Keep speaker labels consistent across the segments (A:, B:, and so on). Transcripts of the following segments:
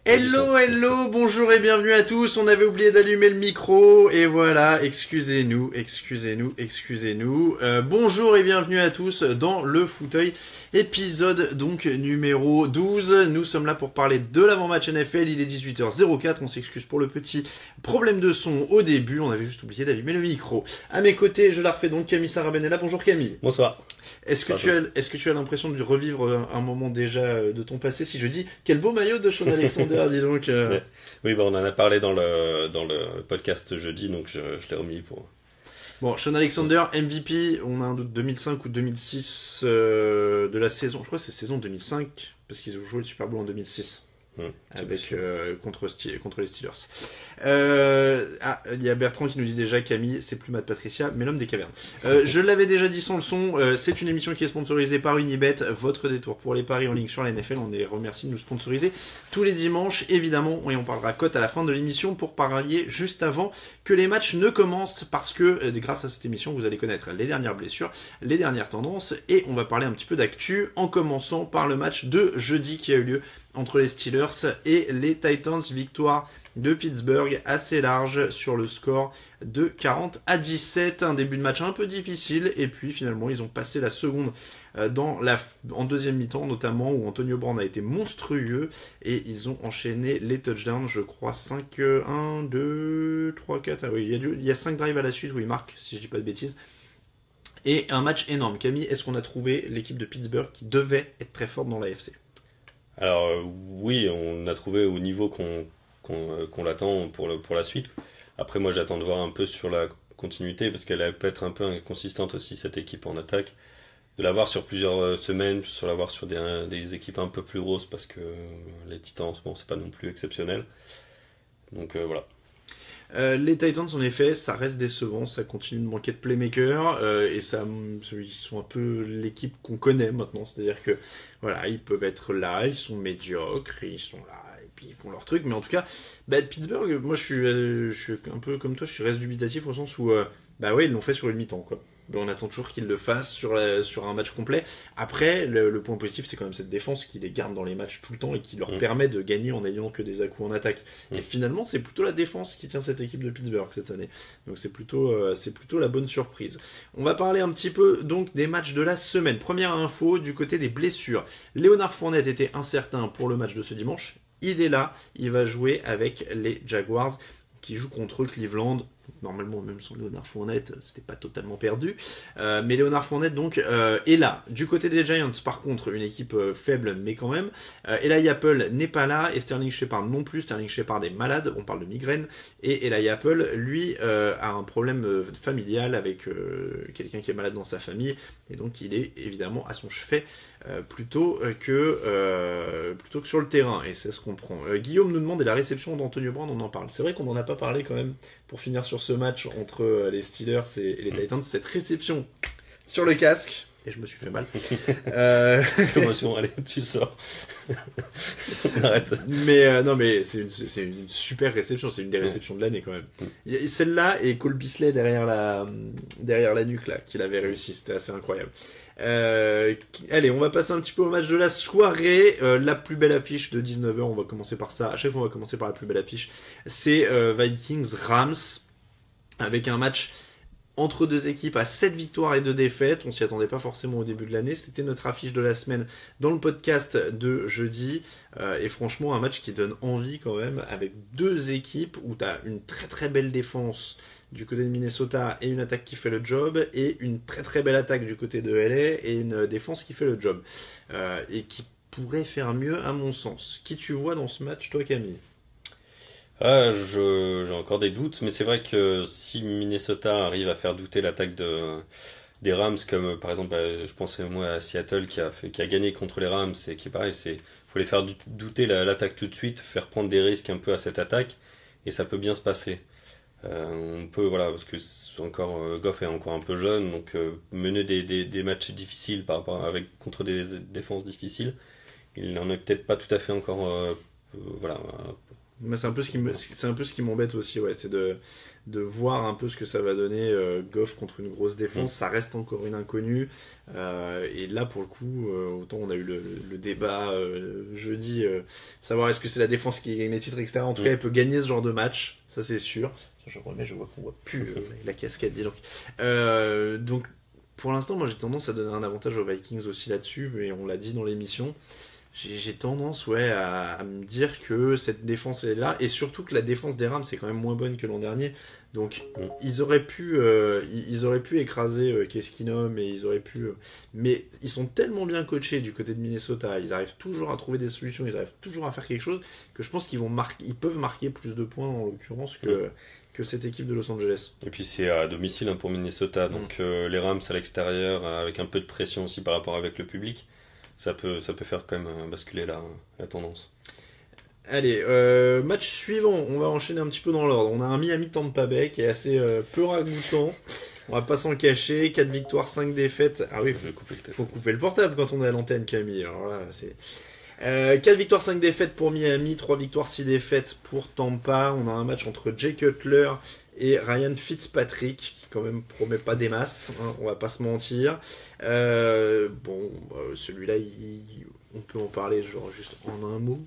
A: Hello, hello, bonjour et bienvenue à tous. On avait oublié d'allumer le micro et voilà, excusez-nous. Bonjour et bienvenue à tous dans le fauteuil, épisode donc numéro 12. Nous sommes là pour parler de l'avant-match NFL, il est 18h04. On s'excuse pour le petit problème de son au début, on avait juste oublié d'allumer le micro. À mes côtés, je la refais donc, Camille Sarabenella. Bonjour Camille.
B: Bonsoir.
A: Est-ce que tu as l'impression de revivre un moment déjà de ton passé si je dis quel beau maillot de Sean Alexander, dis donc.
B: Oui, on en a parlé dans le podcast jeudi, donc je l'ai remis pour.
A: Bon, Sean Alexander, MVP, on a un doute 2005 ou 2006 de la saison. Je crois que c'est saison 2005 parce qu'ils ont joué le Super Bowl en 2006. Avec contre les Steelers. Il y a Bertrand qui nous dit déjà Camille, c'est plus Matt Patricia, mais l'homme des cavernes. Je l'avais déjà dit sans le son, c'est une émission qui est sponsorisée par Unibet, votre détour pour les paris en ligne sur la NFL. On les remercie de nous sponsoriser tous les dimanches, évidemment, et on parlera cote à la fin de l'émission pour parier juste avant que les matchs ne commencent, parce que grâce à cette émission, vous allez connaître les dernières blessures, les dernières tendances, et on va parler un petit peu d'actu, en commençant par le match de jeudi qui a eu lieu entre les Steelers et les Titans. Victoire de Pittsburgh assez large sur le score de 40-17. Un début de match un peu difficile et puis finalement ils ont passé la seconde en deuxième mi-temps notamment, où Antonio Brown a été monstrueux et ils ont enchaîné les touchdowns, je crois 5, 1, 2, 3, 4, oui, il y a 5 drives à la suite où ils marquent, si je dis pas de bêtises. Et un match énorme. Camille, est-ce qu'on a trouvé l'équipe de Pittsburgh qui devait être très forte dans l'AFC?
B: Alors oui, on a trouvé au niveau qu'on l'attend pour la suite. Après moi j'attends de voir un peu sur la continuité, parce qu'elle peut être un peu inconsistante aussi cette équipe en attaque. De l'avoir sur plusieurs semaines, sur l'avoir sur des équipes un peu plus grosses, parce que les Titans en ce moment c'est pas non plus exceptionnel. Donc voilà.
A: Les Titans, en effet, ça reste décevant, ça continue de manquer de playmakers, et ils sont un peu l'équipe qu'on connaît maintenant, c'est-à-dire que voilà, ils peuvent être là, ils sont médiocres, ils sont là, et puis ils font leur truc, mais en tout cas, Pittsburgh, moi je suis un peu comme toi, je reste dubitatif au sens où, ouais, ils l'ont fait sur une mi-temps, quoi. On attend toujours qu'ils le fassent sur un match complet. Après, le point positif, c'est quand même cette défense qui les garde dans les matchs tout le temps et qui leur permet de gagner en n'ayant que des à-coups en attaque. Et finalement, c'est plutôt la défense qui tient cette équipe de Pittsburgh cette année. Donc c'est plutôt la bonne surprise. On va parler un petit peu donc des matchs de la semaine. Première info du côté des blessures. Leonard Fournette était incertain pour le match de ce dimanche. Il est là, il va jouer avec les Jaguars qui jouent contre Cleveland. Normalement, même sans Leonard Fournette, c'était pas totalement perdu. Mais Leonard Fournette, donc, est là. Du côté des Giants, par contre, une équipe faible, mais quand même. Eli Apple n'est pas là, et Sterling Shepard non plus. Sterling Shepard est malade, on parle de migraine. Et Eli Apple, lui, a un problème familial avec quelqu'un qui est malade dans sa famille. Et donc, il est évidemment à son chevet plutôt que sur le terrain. Et ça se comprend. Guillaume nous demande, et la réception d'Antonio Brown, on en parle. C'est vrai qu'on n'en a pas parlé quand même, pour finir sur ce match entre les Steelers et les Titans, cette réception sur le casque, et je me suis fait mal.
B: Promotion, allez, tu sors. Arrête.
A: Mais non, mais c'est une super réception, c'est une des réceptions de l'année quand même. Il y a celle-là et Cole Beasley derrière la nuque là, qu'il avait réussi, c'était assez incroyable. Allez, on va passer un petit peu au match de la soirée. La plus belle affiche de 19h, on va commencer par ça. À chaque fois, on va commencer par la plus belle affiche. C'est Vikings-Rams, avec un match entre deux équipes à 7 victoires et 2 défaites. On s'y attendait pas forcément au début de l'année. C'était notre affiche de la semaine dans le podcast de jeudi. Et franchement, un match qui donne envie quand même, avec deux équipes où tu as une très très belle défense du côté de Minnesota et une attaque qui fait le job, et une très très belle attaque du côté de LA et une défense qui fait le job. Et qui pourrait faire mieux à mon sens. Qui tu vois dans ce match, toi Camille?
B: J'ai encore des doutes, mais c'est vrai que si Minnesota arrive à faire douter l'attaque des Rams, comme par exemple, je pensais moi à Seattle qui a gagné contre les Rams, et qui pareil, faut les faire douter l'attaque tout de suite, faire prendre des risques un peu à cette attaque, et ça peut bien se passer. On peut, voilà, parce que Goff est encore un peu jeune, donc mener des matchs difficiles contre des défenses difficiles, il n'en est peut-être pas tout à fait encore voilà,
A: Moi, c'est un peu ce qui m'embête aussi, ouais, c'est de voir un peu ce que ça va donner Goff contre une grosse défense. Ça reste encore une inconnue. Et là, pour le coup, autant on a eu le débat jeudi, savoir est-ce que c'est la défense qui gagne les titres, etc. En tout cas, elle peut gagner ce genre de match, ça c'est sûr. Je remets, je vois qu'on voit plus la casquette, dis donc. Donc, pour l'instant, moi j'ai tendance à donner un avantage aux Vikings aussi là-dessus, mais on l'a dit dans l'émission. J'ai tendance à me dire que cette défense elle est là, et surtout que la défense des Rams c'est quand même moins bonne que l'an dernier. Donc ils auraient pu écraser Case Keenum, et ils auraient pu, mais ils sont tellement bien coachés du côté de Minnesota, ils arrivent toujours à trouver des solutions, ils arrivent toujours à faire quelque chose, que je pense ils peuvent marquer plus de points en l'occurrence que cette équipe de Los Angeles.
B: Et puis c'est à domicile pour Minnesota, donc les Rams à l'extérieur avec un peu de pression aussi par rapport avec le public. Ça peut faire quand même basculer la tendance.
A: Allez, match suivant, on va enchaîner un petit peu dans l'ordre. On a un Miami Tampa Bay qui est assez peu ragoûtant. On va pas s'en cacher, 4 victoires, 5 défaites. Ah oui, faut couper le portable quand on est à l'antenne, Camille. Alors là, c'est 4 victoires, 5 défaites pour Miami, 3 victoires, 6 défaites pour Tampa. On a un match entre Jay Cutler et Ryan Fitzpatrick, qui quand même promet pas des masses, hein, on va pas se mentir. Celui-là, on peut en parler genre juste en un mot,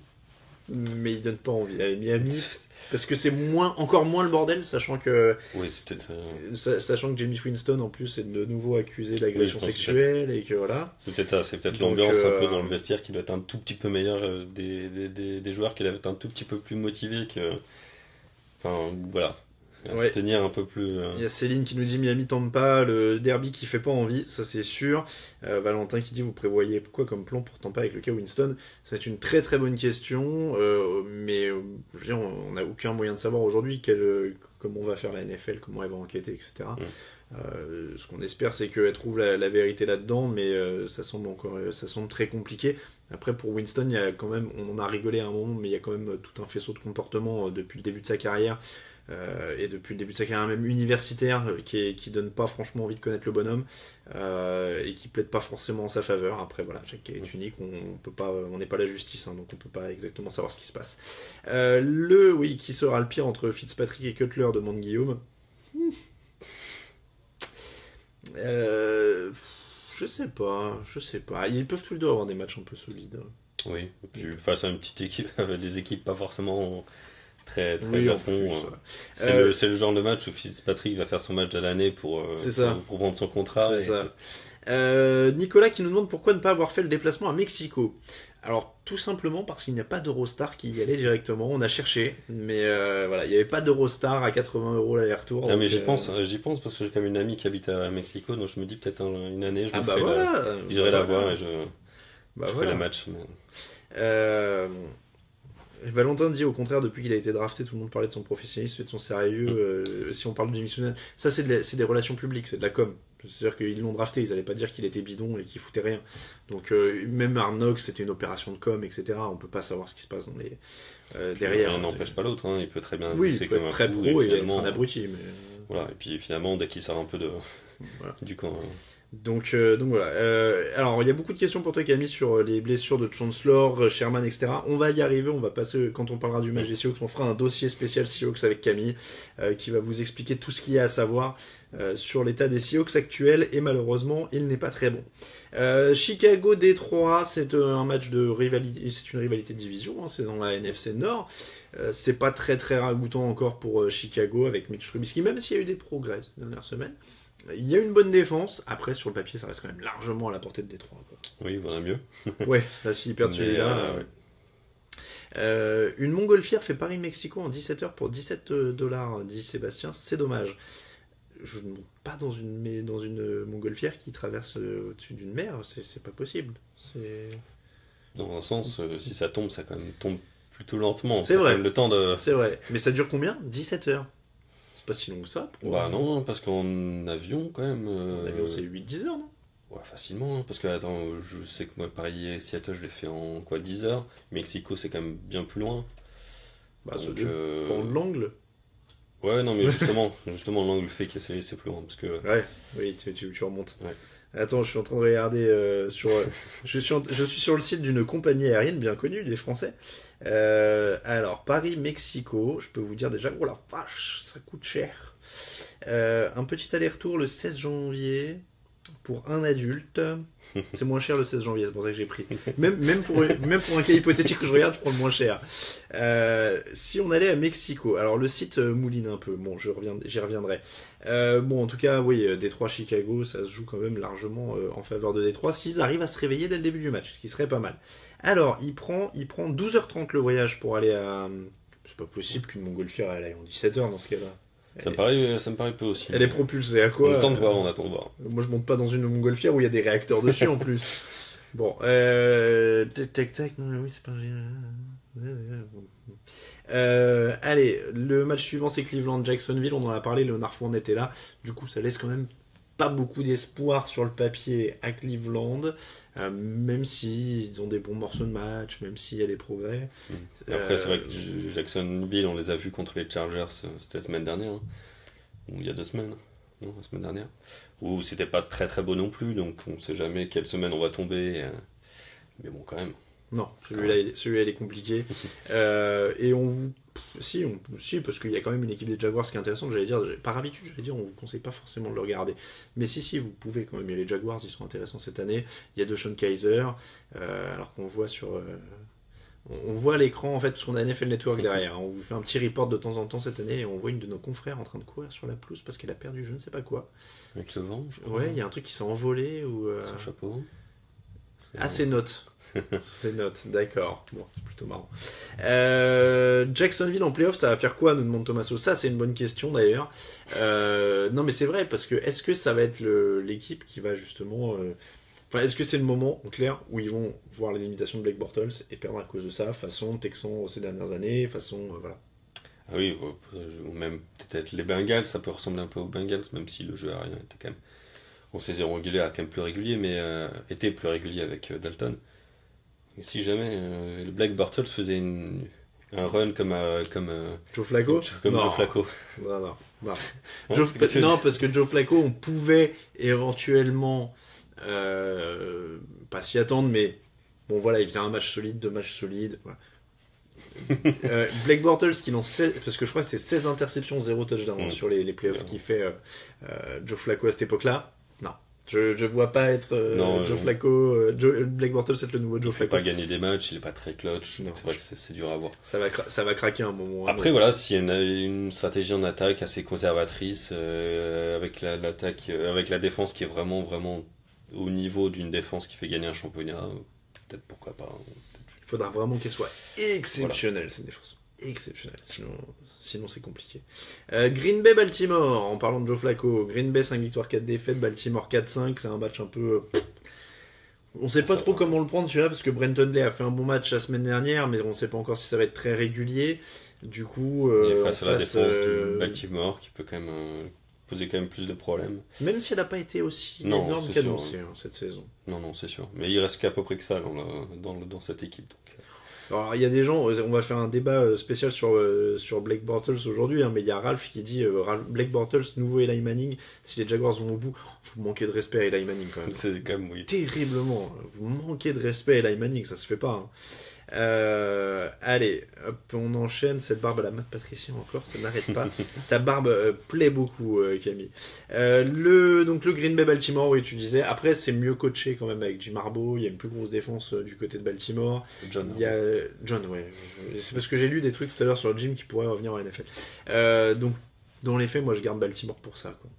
A: mais il donne pas envie. Allez, Miami, parce que c'est encore moins le bordel, sachant que
B: oui, c'est peut-être
A: sachant que Jameis Winston en plus est de nouveau accusé d'agression sexuelle, et que voilà.
B: C'est peut-être ça, c'est peut-être l'ambiance un peu dans le vestiaire qui doit être un tout petit peu meilleure, des joueurs qui doivent être un tout petit peu plus motivés que. Enfin voilà. Se tenir un peu plus.
A: Il y a Céline qui nous dit Miami Tampa, le derby qui fait pas envie, ça c'est sûr. Valentin qui dit vous prévoyez quoi comme plan pour Tampa avec le cas Winston? C'est une très très bonne question, mais je veux dire, on n'a aucun moyen de savoir aujourd'hui comment va faire la NFL, comment elle va enquêter, etc. Ce qu'on espère, c'est qu'elle trouve la vérité là-dedans, mais ça semble très compliqué. Après, pour Winston, il y a quand même, on en a rigolé à un moment, mais il y a quand même tout un faisceau de comportement depuis le début de sa carrière. Et depuis le début de sa carrière même universitaire, qui donne pas franchement envie de connaître le bonhomme, et qui plaide pas forcément en sa faveur. Après voilà, chaque cas est unique, on n'est pas la justice, hein, donc on peut pas exactement savoir ce qui se passe. Qui sera le pire entre Fitzpatrick et Cutler, demande Guillaume. Je sais pas. Ils peuvent tous les deux avoir des matchs un peu solides.
B: Oui, et puis face à une petite équipe, des équipes pas forcément très à fond. C'est le genre de match où Fitzpatrick va faire son match de l'année pour prendre son contrat.
A: C'est ça. Nicolas qui nous demande pourquoi ne pas avoir fait le déplacement à Mexico. Alors tout simplement parce qu'il n'y a pas d'Eurostar qui y allait directement. On a cherché, mais voilà, il n'y avait pas d'Eurostar à 80 € l'aller-retour.
B: Mais j'y pense parce que j'ai quand même une amie qui habite à Mexico, donc je me dis peut-être une année j'irai la voir et je ferai le match.
A: Valentin dit au contraire, depuis qu'il a été drafté, tout le monde parlait de son professionnalisme et de son sérieux. Si on parle de Jimmy Smith, ça c'est des relations publiques, c'est de la com. C'est-à-dire qu'ils l'ont drafté, ils n'allaient pas dire qu'il était bidon et qu'il foutait rien. Donc même Arnox, c'était une opération de com, etc. On peut pas savoir ce qui se passe dans les derrière.
B: L'un n'empêche pas l'autre, hein. Il peut très bien
A: il peut être très pro et être un abruti. Mais...
B: Voilà, et puis finalement, dès qu'il sort un peu du camp...
A: Donc voilà. Alors il y a beaucoup de questions pour toi Camille sur les blessures de Chancellor, Sherman, etc. On va y arriver, on va passer, quand on parlera du match des Seahawks, on fera un dossier spécial Seahawks avec Camille qui va vous expliquer tout ce qu'il y a à savoir sur l'état des Seahawks actuels, et malheureusement il n'est pas très bon. Chicago-Détroit, c'est un match de rivalité, c'est une rivalité de division, hein, c'est dans la NFC Nord. C'est pas très très ragoûtant encore pour Chicago avec Mitch Trubisky, même s'il y a eu des progrès ces dernières semaines. Il y a une bonne défense. Après, sur le papier, ça reste quand même largement à la portée de Détroit.
B: Oui, voilà mieux.
A: Ouais, là, s'ils perdent celui-là. Une montgolfière fait Paris-Mexico en 17 heures pour $17, dit Sébastien. C'est dommage. Je ne monte pas dans une montgolfière qui traverse au-dessus d'une mer. C'est pas possible.
B: Dans un sens, si ça tombe, ça quand même tombe plutôt lentement.
A: C'est vrai.
B: Le temps de...
A: C'est vrai. Mais ça dure combien? 17 heures. C'est pas si long que ça.
B: Non, parce qu'en avion, quand même...
A: En avion, c'est 8-10 heures, non?
B: Ouais, facilement, hein, parce que, attends, je sais que moi, Paris et Seattle, je l'ai fait en 10 heures. Mexico, c'est quand même bien plus loin.
A: Donc, pour l'angle.
B: Ouais, non, mais justement, l'angle fait que c'est plus loin, parce que...
A: Ouais, oui, tu remontes.
B: Ouais.
A: Attends, je suis en train de regarder je suis sur le site d'une compagnie aérienne bien connue des Français. Alors, Paris-Mexico, je peux vous dire déjà, oh la vache, ça coûte cher. Un petit aller-retour le 16 janvier pour un adulte. C'est moins cher le 16 janvier, c'est pour ça que j'ai pris. Même pour un cas hypothétique que je regarde, je prends le moins cher. Si on allait à Mexico, alors le site mouline un peu, bon, j'y reviendrai. Bon, en tout cas, oui, Détroit-Chicago, ça se joue quand même largement en faveur de Détroit, s'ils arrivent à se réveiller dès le début du match, ce qui serait pas mal. Alors, il prend 12h30 le voyage pour aller à... C'est pas possible qu'une montgolfière elle aille en 17h dans ce cas-là.
B: Ça me paraît peu aussi.
A: Elle est propulsée à quoi?
B: On attend de voir, on attend de voir.
A: Moi, je monte pas dans une montgolfière où il y a des réacteurs dessus en plus. Bon, tac, non, oui, c'est pas. Allez, le match suivant c'est Cleveland-Jacksonville. On en a parlé, Leonard Fournette était là. Du coup, ça laisse quand même pas beaucoup d'espoir sur le papier à Cleveland, même si ils ont des bons morceaux de match, même s'il y a des progrès.
B: Après, c'est vrai que Jacksonville, on les a vus contre les Chargers, c'était la semaine dernière, hein. Ou il y a 2 semaines, non, la semaine dernière, où c'était pas très très beau non plus, donc on sait jamais quelle semaine on va tomber, mais bon, quand même.
A: Non, celui-là il est compliqué. Et on vous. Si, parce qu'il y a quand même une équipe des Jaguars qui est intéressante, par habitude, on vous conseille pas forcément de le regarder. Mais si, vous pouvez quand même. Les Jaguars, ils sont intéressants cette année. Il y a DeShone Kizer, alors qu'on voit sur. On voit à l'écran, en fait, parce qu'on a NFL Network derrière. On vous fait un petit report de temps en temps cette année et on voit une de nos confrères en train de courir sur la pelouse parce qu'elle a perdu je ne sais pas quoi.
B: Avec le vent, je crois.
A: Ouais, il y a un truc qui s'est envolé ou.
B: Son chapeau.
A: Ah, c'est note. C'est note, d'accord. Bon, c'est plutôt marrant. Jacksonville en playoff, ça va faire quoi, nous demande Tommaso? Ça, c'est une bonne question d'ailleurs. Non, mais c'est vrai, parce que est-ce que ça va être l'équipe qui va justement. Enfin, est-ce que c'est le moment, en clair, où ils vont voir les limitations de Blake Bortles et perdre à cause de ça, façon Texans ces dernières années, façon. Voilà.
B: Ah oui, ou même peut-être les Bengals, ça peut ressembler un peu aux Bengals, même si le jeu aérien était quand même. En saison régulière, quand même plus régulier, mais était plus régulier avec Dalton. Et si jamais le Blake Bortles faisait un run comme
A: Joe Flacco,
B: Joe Flacco.
A: Non.
B: Hein,
A: Non, parce que Joe Flacco, on pouvait éventuellement pas s'y attendre, mais bon voilà, il faisait un match solide, 2 matchs solides. Voilà. Blake Bortles qui lance 16, parce que je crois que c'est 16 interceptions, 0 touchdown sur les playoffs qu'il fait Joe Flacco à cette époque-là. Non. Je vois pas être Joe Flacco, Blake Bortles être le nouveau Joe Flacco.
B: Il ne fait pas gagner des matchs, il est pas très clutch. C'est vrai que c'est dur à voir.
A: Ça va craquer un moment.
B: Après voilà, s'il y a une stratégie en attaque assez conservatrice, avec l'attaque, avec la défense qui est vraiment au niveau d'une défense qui fait gagner un championnat, peut-être pourquoi pas.
A: Il faudra vraiment qu'elle soit exceptionnelle, cette défense. Exceptionnelle, sinon c'est compliqué. Green Bay Baltimore, en parlant de Joe Flacco, Green Bay 5 victoires 4 défaites, Baltimore 4-5, c'est un match un peu. On sait pas trop comment le prendre celui-là parce que Brenton Lee a fait un bon match la semaine dernière, mais on sait pas encore si ça va être très régulier. Du coup,
B: face à la défense de Baltimore qui peut quand même poser quand même plus de problèmes.
A: Même si elle n'a pas été aussi énorme qu'annoncée cette saison.
B: Non, c'est sûr. Mais il reste qu'à peu près que ça dans cette équipe. Donc.
A: Alors, il y a des gens, on va faire un débat spécial sur Blake Bortles aujourd'hui, mais il y a Ralph qui dit Blake Bortles, nouveau Eli Manning, si les Jaguars vont au bout, vous manquez de respect à Eli Manning quand même.
B: C'est quand même, oui.
A: Terriblement, vous manquez de respect à Eli Manning, ça se fait pas. Allez, hop, on enchaîne. Cette barbe à la Matt Patricia encore, ça n'arrête pas. Ta barbe plaît beaucoup, Camille. Donc le Green Bay Baltimore, oui, tu disais. Après, c'est mieux coaché quand même avec Jim Harbaugh. Il y a une plus grosse défense du côté de Baltimore.
B: John,
A: ouais. C'est parce que j'ai lu des trucs tout à l'heure sur Jim qui pourrait revenir en NFL. Donc, dans les faits, moi, je garde Baltimore pour ça, quoi.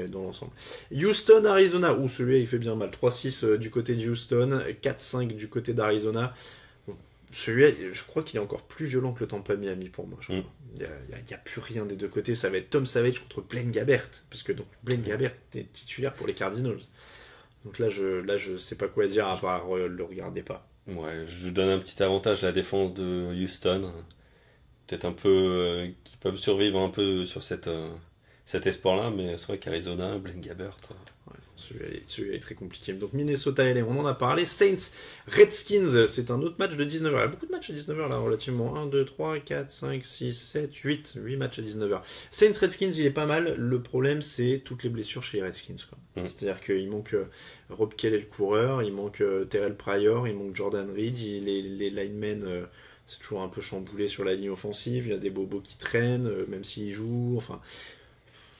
A: Dans l'ensemble. Houston, Arizona. Celui-là, il fait bien mal. 3-6 du côté de Houston, 4-5 du côté d'Arizona. Celui-là, je crois qu'il est encore plus violent que le Tampa Miami pour moi. Il n'y a plus rien des deux côtés. Ça va être Tom Savage contre Blaine Gabbert. Parce que donc, Blaine Gabbert est titulaire pour les Cardinals. Donc là, je sais pas quoi dire à part le regardez pas.
B: Ouais, je vous donne un petit avantage à la défense de Houston. Peut-être un peu qui peuvent survivre un peu sur cette cet espoir-là, mais c'est vrai qu'Arizona, Blaine Gabbert.
A: Ouais, celui-là est très compliqué. Donc Minnesota LA, on en a parlé. Saints Redskins, c'est un autre match de 19h. Il y a beaucoup de matchs à 19h là, relativement. 1, 2, 3, 4, 5, 6, 7, 8 matchs à 19h. Saints Redskins, il est pas mal. Le problème, c'est toutes les blessures chez les Redskins, quoi. C'est-à-dire qu'il manque Rob Kelley, le coureur, il manque Terrell Pryor, il manque Jordan Reed, les linemen. C'est toujours un peu chamboulé sur la ligne offensive. Il y a des bobos qui traînent, même s'ils jouent. Enfin,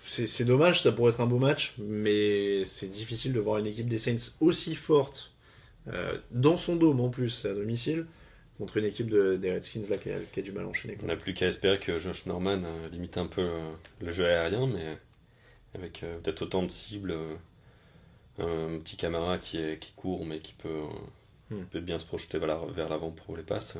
A: c'est dommage, ça pourrait être un beau match, mais c'est difficile de voir une équipe des Saints aussi forte dans son dôme en plus, à domicile, contre une équipe des Redskins là qui a du mal à enchaîner.
B: On n'a plus qu'à espérer que Josh Norman limite un peu le jeu aérien, mais avec peut-être autant de cibles, un petit Camara qui court, mais qui peut bien se projeter vers l'avant pour les passes.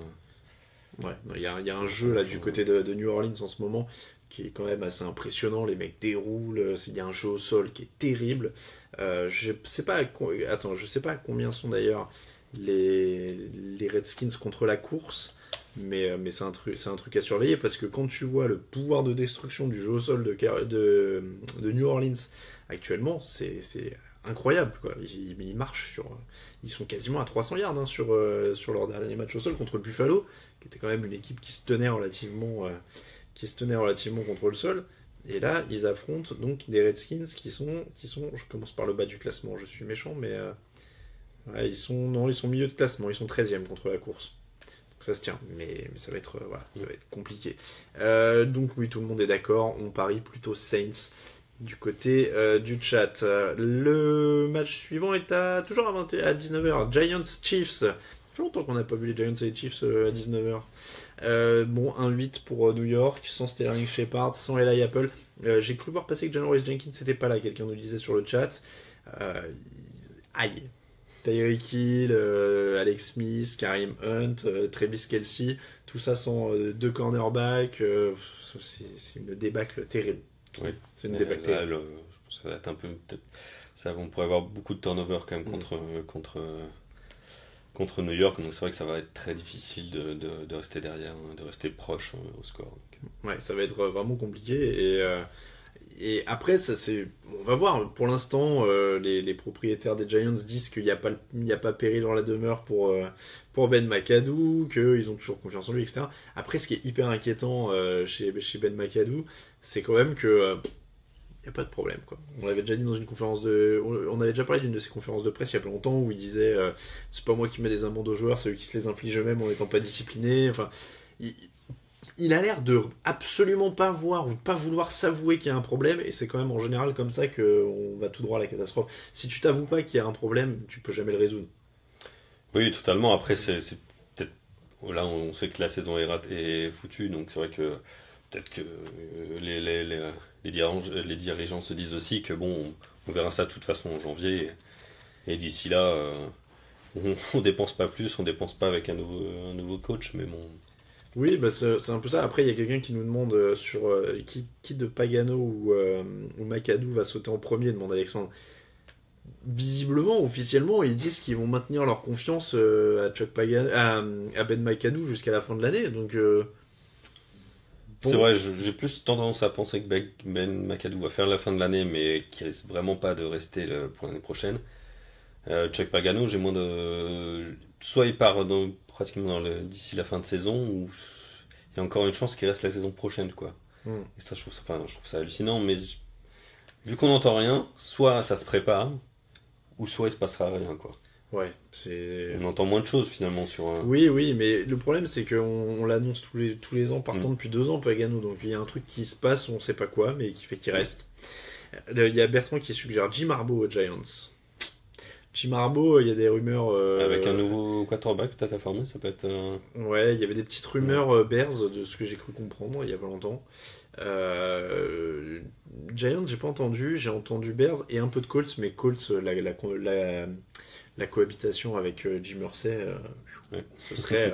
A: Ouais, il y a un jeu là du côté de New Orleans en ce moment qui est quand même assez impressionnant. Les mecs déroulent, il y a un jeu au sol qui est terrible. Je sais pas à combien sont d'ailleurs les Redskins contre la course, mais c'est un truc à surveiller parce que quand tu vois le pouvoir de destruction du jeu au sol de New Orleans actuellement, c'est incroyable, quoi. Ils marchent ils sont quasiment à 300 yards hein, sur leur dernier match au sol contre Buffalo, qui était quand même une équipe qui se tenait relativement contre le sol. Et là, ils affrontent donc des Redskins qui sont, je commence par le bas du classement, je suis méchant, mais ouais, ils sont milieu de classement, ils sont 13e contre la course. Donc ça se tient, mais ça va être, ça va être compliqué. Donc oui, tout le monde est d'accord, on parie plutôt Saints du côté du chat. Le match suivant est toujours à 19h, Giants-Chiefs. Ça fait longtemps qu'on n'a pas vu les Giants et les Chiefs à 19h. Bon, 1-8 pour New York, sans Sterling Shepard, sans Eli Apple. J'ai cru voir passer que Janoris Jenkins n'était pas là, quelqu'un nous disait sur le chat. Aïe. Tyreek Hill, Alex Smith, Kareem Hunt, Travis Kelce, tout ça sans deux cornerbacks. C'est une débâcle terrible.
B: Oui.
A: C'est une débâcle terrible.
B: Là, ça va être un peu. Ça, on pourrait avoir beaucoup de turnover quand même contre New York, donc c'est vrai que ça va être très difficile de rester derrière, de rester proche au score.
A: Ouais, ça va être vraiment compliqué et après on va voir. Pour l'instant, les propriétaires des Giants disent qu'il n'y a pas péril dans la demeure pour Ben McAdoo, qu'ils ont toujours confiance en lui, etc. Après, ce qui est hyper inquiétant chez Ben McAdoo, c'est quand même que il n'y a pas de problème, quoi. On l'avait déjà dit dans une on avait déjà parlé d'une de ses conférences de presse il y a pas longtemps où il disait c'est pas moi qui mets des amendes aux joueurs, c'est eux qui se les infligent eux-mêmes en n'étant pas disciplinés. Enfin, il a l'air de absolument pas voir ou de pas vouloir s'avouer qu'il y a un problème, et c'est quand même en général comme ça qu'on va tout droit à la catastrophe. Si tu t'avoues pas qu'il y a un problème, tu peux jamais le résoudre.
B: Oui, totalement. Après, c'est peut-être là on sait que la saison est foutue, donc c'est vrai que peut-être que les dirigeants se disent aussi que bon, on verra ça de toute façon en janvier, et d'ici là, on dépense pas plus, on dépense pas avec un nouveau coach, mais bon.
A: Oui, bah c'est un peu ça. Après, il y a quelqu'un qui nous demande sur qui de Pagano ou McAdoo va sauter en premier, demande Alexandre. Visiblement, officiellement, ils disent qu'ils vont maintenir leur confiance à Ben McAdoo jusqu'à la fin de l'année. Donc, bon.
B: C'est vrai, j'ai plus tendance à penser que Ben McAdoo va faire la fin de l'année, mais qui risque vraiment pas de rester pour l'année prochaine. Chuck Pagano, j'ai moins de. Soit il part pratiquement d'ici la fin de saison, ou il y a encore une chance qu'il reste la saison prochaine, quoi. Et ça, je trouve ça hallucinant, mais vu qu'on n'entend rien, soit ça se prépare, ou soit il se passera rien, quoi.
A: Ouais,
B: on entend moins de choses finalement sur.
A: Oui, mais le problème c'est qu'on l'annonce tous les ans, partant depuis 2 ans, Pagano, donc il y a un truc qui se passe, on sait pas quoi, mais qui fait qu'il reste. Il y a Bertrand qui suggère Jim Harbaugh aux Giants. Jim Harbaugh, il y a des rumeurs.
B: Avec un nouveau quarterback peut-être à former, ça peut être.
A: Ouais, il y avait des petites rumeurs Bears, de ce que j'ai cru comprendre il y a pas longtemps. Giants, j'ai pas entendu, j'ai entendu Bears et un peu de Colts, mais Colts, la cohabitation avec Jim Irsay,
B: ouais.
A: ce serait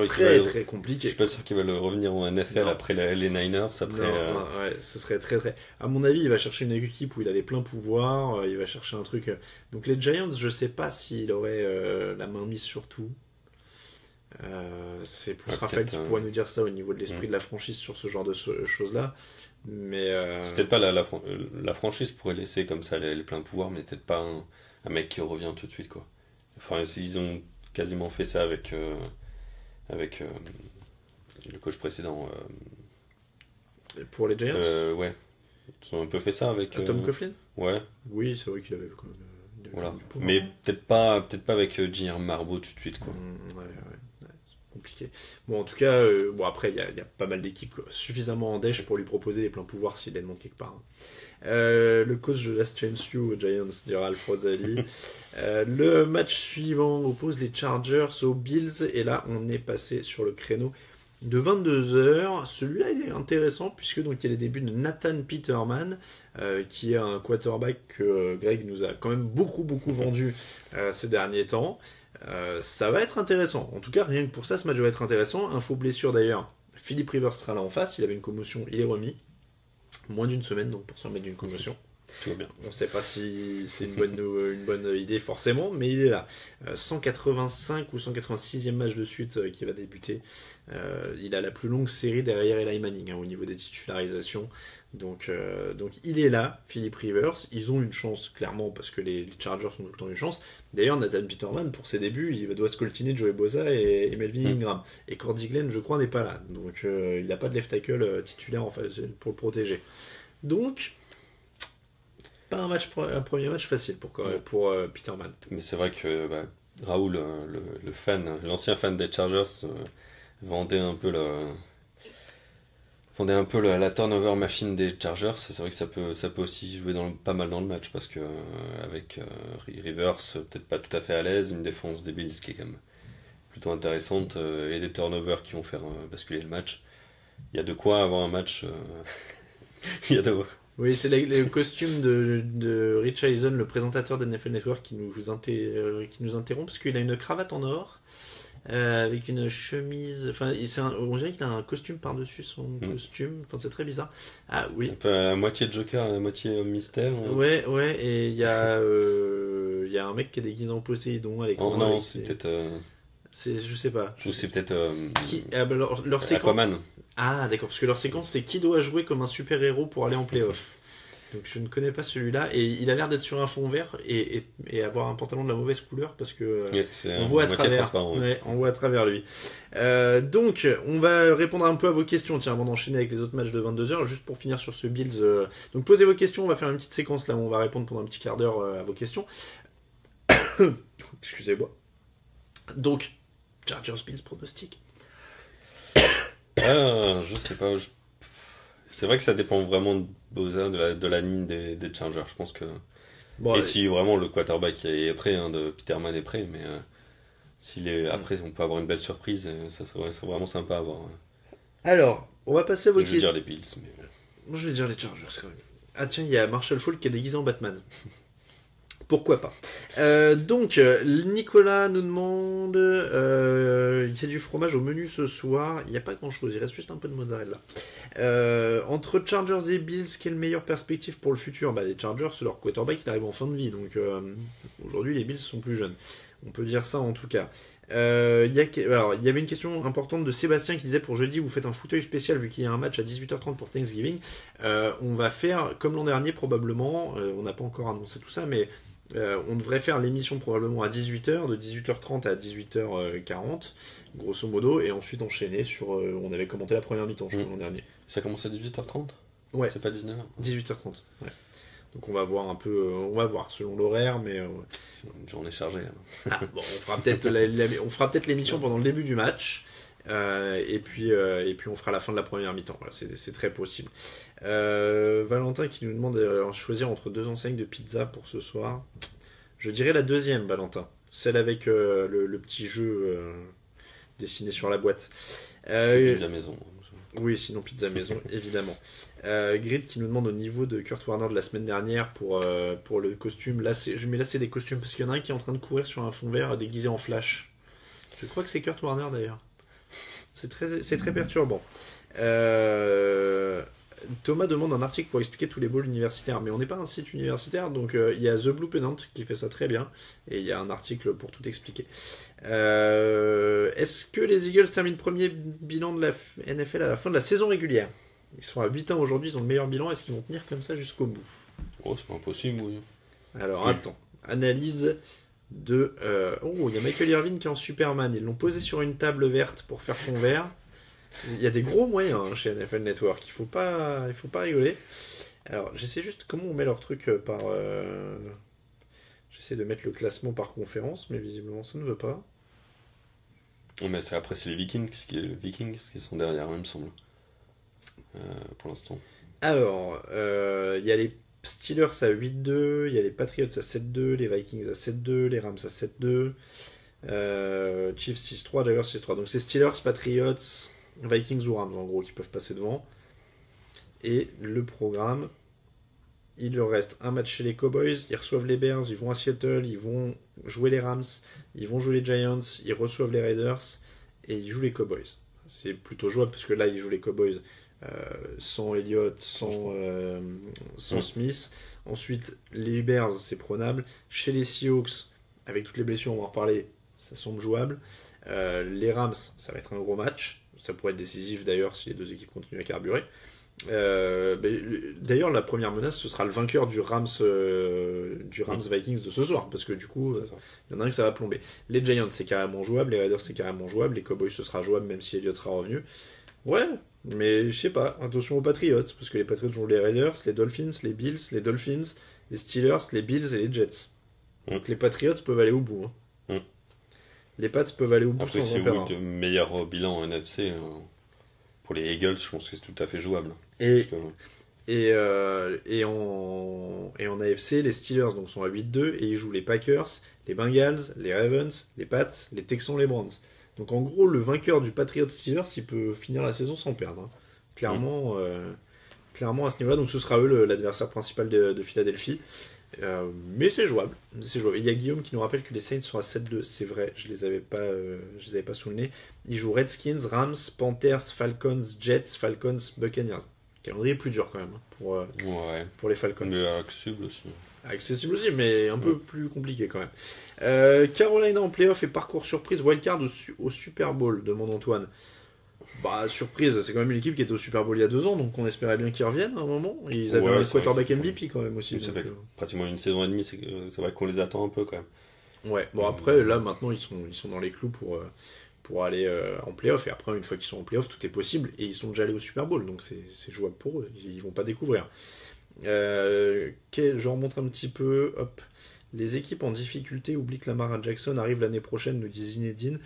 A: très compliqué.
B: Je suis pas sûr qu'il va revenir en NFL après les Niners.
A: Ouais, ce serait très. À mon avis, il va chercher une équipe où il a les pleins pouvoirs. Il va chercher un truc. Donc les Giants, je sais pas s'il aurait la main mise sur tout. C'est plus
B: Ouais,
A: Raphaël qui
B: peut-être,
A: pourrait nous dire ça au niveau de l'esprit de la franchise sur ce genre de choses-là. Mais
B: C'est peut-être pas la franchise pourrait laisser comme ça les pleins pouvoirs, mais peut-être pas un mec qui revient tout de suite, quoi. Enfin, ils ont quasiment fait ça avec le coach précédent.
A: pour les Giants,
B: Ouais, ils ont un peu fait ça avec.
A: Tom Coughlin,
B: Ouais,
A: oui, c'est vrai qu'il avait quand même,
B: voilà.
A: du pouvoir.
B: Mais peut-être pas avec J.R. Marbeau tout de suite, quoi.
A: Ouais, c'est compliqué. Bon, en tout cas, bon, après, il y a pas mal d'équipes quoi, suffisamment en dèche pour lui proposer les pleins pouvoirs s'il les demande quelque part. Le coach de Last Chance You aux Giants, dira Ralph Rosalie. Le match suivant oppose les Chargers aux Bills, et là, on est passé sur le créneau de 22h. Celui-là, il est intéressant puisque donc il y a les débuts de Nathan Peterman, qui est un quarterback que Greg nous a quand même beaucoup vendu ces derniers temps. Ça va être intéressant. En tout cas, rien que pour ça, ce match va être intéressant. Info blessure d'ailleurs. Philip Rivers sera là en face. Il avait une commotion, il est remis. Moins d'une semaine donc pour se remettre d'une commotion.
B: Tout va bien.
A: On ne sait pas si c'est une bonne idée forcément, mais il est là. 185 ou 186e match de suite qui va débuter. Il a la plus longue série derrière Eli Manning au niveau des titularisations. Donc il est là, Philip Rivers. Ils ont une chance clairement parce que les Chargers ont tout le temps une chance. D'ailleurs, Nathan Peterman pour ses débuts, il doit scoltiner Joey Bosa et Melvin Ingram. Et Cordy Glenn, je crois, n'est pas là. Donc il n'a pas de left tackle titulaire en fait, pour le protéger. Donc pas un premier match facile pour Peterman.
B: Mais c'est vrai que Raoul, l'ancien fan des Chargers, vendait un peu la turnover machine des Chargers. C'est vrai que ça peut aussi jouer pas mal dans le match parce que avec Rivers peut-être pas tout à fait à l'aise, une défense des Bills qui est quand même plutôt intéressante et des turnovers qui vont faire basculer le match. Il y a de quoi avoir un match. Il y a de quoi.
A: Oui, c'est le costume de Rich Eisen, le présentateur d'NFL Network, qui nous interrompt parce qu'il a une cravate en or avec une chemise. Enfin, on dirait qu'il a un costume par-dessus son costume. Enfin, c'est très bizarre. Ah oui.
B: Un peu à moitié Joker, à moitié mystère.
A: Ouais, et il y a un mec qui est déguisé en Poséidon à l'écran.
B: Oh non, c'est peut-être.
A: Je sais pas.
B: Ou c'est peut-être.
A: Leur séquence.
B: Aquaman.
A: Ah, d'accord, parce que leur séquence, c'est qui doit jouer comme un super-héros pour aller en play-off. Donc je ne connais pas celui-là, et il a l'air d'être sur un fond vert et avoir un pantalon de la mauvaise couleur parce que on voit à travers. Ouais, on voit à travers lui. Donc on va répondre un peu à vos questions, tiens, avant d'enchaîner avec les autres matchs de 22h, juste pour finir sur ce Bills. Donc posez vos questions, on va faire une petite séquence là où on va répondre pendant un petit quart d'heure à vos questions. Excusez-moi. Donc, Chargers Bills pronostic.
B: Je sais pas. C'est vrai que ça dépend vraiment de Bosa, de la ligne des Chargers. Je pense que. Bon, et si vraiment le quarterback est prêt, de Peterman est prêt, mais après, on peut avoir une belle surprise. Ça serait vraiment sympa à voir.
A: Alors, on va passer à vos questions.
B: Je vais dire les Bills, mais.
A: Moi, je vais dire les Chargers quand même. Ah tiens, il y a Marshall Faulk qui est déguisé en Batman. Pourquoi pas. Donc, Nicolas nous demande il y a du fromage au menu ce soir. Il n'y a pas grand chose, il reste juste un peu de mozzarella. Entre Chargers et Bills, quelle meilleure perspective pour le futur? Les Chargers, leur quarterback il arrive en fin de vie, donc aujourd'hui les Bills sont plus jeunes. On peut dire ça en tout cas. Alors, il y avait une question importante de Sébastien qui disait pour jeudi vous faites un fauteuil spécial vu qu'il y a un match à 18h30 pour Thanksgiving. On va faire comme l'an dernier probablement, on n'a pas encore annoncé tout ça, mais on devrait faire l'émission probablement à 18h, de 18h30 à 18h40, grosso modo, et ensuite enchaîner sur. On avait commenté la première mi-temps, je crois, l'an dernier.
B: Ça commence à 18h30 ?
A: Ouais.
B: C'est pas 19h ?
A: 18h30, ouais. Donc on va voir un peu. On va voir selon l'horaire, mais.
B: Une journée chargée.
A: Ah, bon, on fera peut-être l'émission pendant le début du match. Et puis on fera la fin de la première mi-temps. Voilà, c'est très possible. Valentin qui nous demande de choisir entre deux enseignes de pizza pour ce soir. Je dirais la deuxième, Valentin. Celle avec le petit jeu dessiné sur la boîte.
B: Pizza maison.
A: Oui, sinon pizza maison, évidemment. Grid qui nous demande au niveau de Kurt Warner de la semaine dernière pour le costume. Là, c'est des costumes parce qu'il y en a un qui est en train de courir sur un fond vert déguisé en Flash. Je crois que c'est Kurt Warner d'ailleurs. C'est très perturbant. Thomas demande un article pour expliquer tous les bowls universitaires, mais on n'est pas un site universitaire, donc il y a The Blue Pennant qui fait ça très bien, et il y a un article pour tout expliquer. Est-ce que les Eagles terminent premier bilan de la NFL à la fin de la saison régulière? Ils sont à 8-1 aujourd'hui, ils ont le meilleur bilan, est-ce qu'ils vont tenir comme ça jusqu'au bout?
B: Oh, c'est pas impossible, oui.
A: Alors attends, analyse de... Oh, il y a Michael Irvin qui est en Superman, ils l'ont posé sur une table verte pour faire fond vert. Il y a des gros moyens hein, chez NFL Network, il faut pas rigoler. Alors j'essaie juste comment on met leur truc par... J'essaie de mettre le classement par conférence, mais visiblement ça ne veut pas.
B: Mais après c'est les Vikings qui sont derrière, il me semble. Pour l'instant.
A: Alors, il y a les Steelers à 8-2, il y a les Patriots à 7-2, les Vikings à 7-2, les Rams à 7-2, Chiefs 6-3, Jaguars 6-3. Donc c'est Steelers, Patriots, Vikings ou Rams en gros qui peuvent passer devant. Et le programme, il leur reste un match chez les Cowboys, ils reçoivent les Bears, ils vont à Seattle, ils vont jouer les Rams, ils vont jouer les Giants, ils reçoivent les Raiders et ils jouent les Cowboys. C'est plutôt jouable parce que là ils jouent les Cowboys sans Elliott, sans Smith. Ensuite les Bears c'est prenable. Chez les Seahawks, avec toutes les blessures on va en reparler, ça semble jouable. Les Rams ça va être un gros match, ça pourrait être décisif d'ailleurs si les deux équipes continuent à carburer. D'ailleurs la première menace ce sera le vainqueur du Rams Vikings de ce soir parce que du coup il y en a un que ça va plomber. Les Giants c'est carrément jouable, les Raiders c'est carrément jouable, les Cowboys ce sera jouable même si Elliott sera revenu. Ouais, mais je sais pas, attention aux Patriots parce que les Patriots jouent les Raiders, les Dolphins, les Bills, les Dolphins, les Steelers, les Bills et les Jets. Donc les Patriots peuvent aller au bout hein. Les Pats peuvent aller au bout
B: après,
A: sans en perdre.
B: Après c'est le meilleur bilan en NFC pour les Eagles, je pense que c'est tout à fait jouable.
A: Et en AFC, les Steelers donc, sont à 8-2 et ils jouent les Packers, les Bengals, les Ravens, les Pats, les Texans, les Browns. Donc en gros, le vainqueur du Patriots Steelers, il peut finir la saison sans perdre. Hein. Clairement à ce niveau-là. Donc ce sera eux l'adversaire principal de Philadelphie. Mais c'est jouable. Il y a Guillaume qui nous rappelle que les Saints sont à 7-2. C'est vrai, je les avais pas sous le nez. Ils jouent Redskins, Rams, Panthers, Falcons, Jets, Falcons, Buccaneers. Calendrier plus dur quand même pour les Falcons.
B: Mais accessible aussi.
A: Accessible aussi, mais un peu plus compliqué quand même. Carolina en playoff et parcours surprise, wildcard au Super Bowl, demande Antoine. Bah, surprise, c'est quand même une équipe qui était au Super Bowl il y a 2 ans, donc on espérait bien qu'ils reviennent à un moment. Ils avaient un quarterback MVP quand même aussi.
B: Ça fait pratiquement une saison et demie, c'est vrai qu'on les attend un peu quand même.
A: Ouais, bon après, là maintenant ils sont dans les clous pour aller en playoff, et après une fois qu'ils sont en playoff, tout est possible, et ils sont déjà allés au Super Bowl, donc c'est jouable pour eux, ils vont pas découvrir. Je remonte un petit peu, hop. Les équipes en difficulté oublient que Lamar Jackson arrive l'année prochaine, nous dit Zinedine.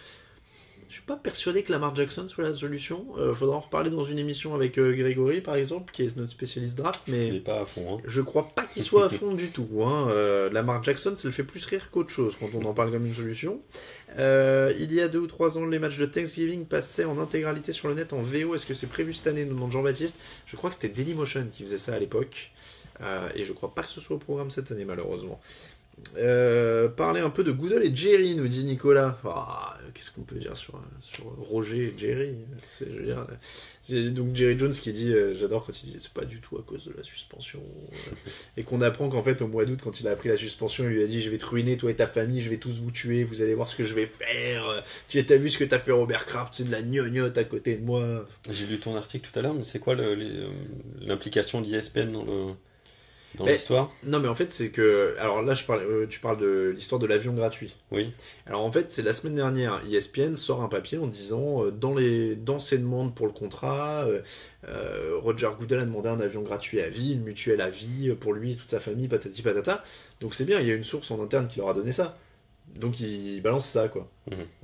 A: Je suis pas persuadé que Lamar Jackson soit la solution. Faudra en reparler dans une émission avec Grégory, par exemple, qui est notre spécialiste draft, mais
B: il est pas à fond. Hein.
A: Je crois pas qu'il soit à fond du tout. Hein. Lamar Jackson, ça le fait plus rire qu'autre chose quand on en parle comme une solution. Il y a 2 ou 3 ans, les matchs de Thanksgiving passaient en intégralité sur le net en VO. Est-ce que c'est prévu cette année, nous demande Jean-Baptiste. Je crois que c'était Dailymotion qui faisait ça à l'époque. Et je crois pas que ce soit au programme cette année, malheureusement. Parler un peu de Goodell et Jerry, nous dit Nicolas. Qu'est-ce qu'on peut dire sur Roger et Jerry, donc Jerry Jones qui dit, j'adore quand il dit c'est pas du tout à cause de la suspension, et qu'on apprend qu'en fait au mois d'août quand il a appris la suspension, il lui a dit je vais te ruiner toi et ta famille, je vais tous vous tuer, vous allez voir ce que je vais faire, t'as vu ce que t'as fait Robert Kraft, c'est de la gnognotte à côté de moi.
B: J'ai lu ton article tout à l'heure, mais c'est quoi l'implication d'ESPN dans l'histoire? Non,
A: mais en fait, c'est que. Alors là, tu parles de l'histoire de l'avion gratuit.
B: Oui.
A: Alors en fait, c'est la semaine dernière, ESPN sort un papier en disant dans ses demandes pour le contrat, Roger Goodell a demandé un avion gratuit à vie, une mutuelle à vie pour lui et toute sa famille, patati patata. Donc c'est bien, il y a une source en interne qui leur a donné ça. Donc il balance ça, quoi.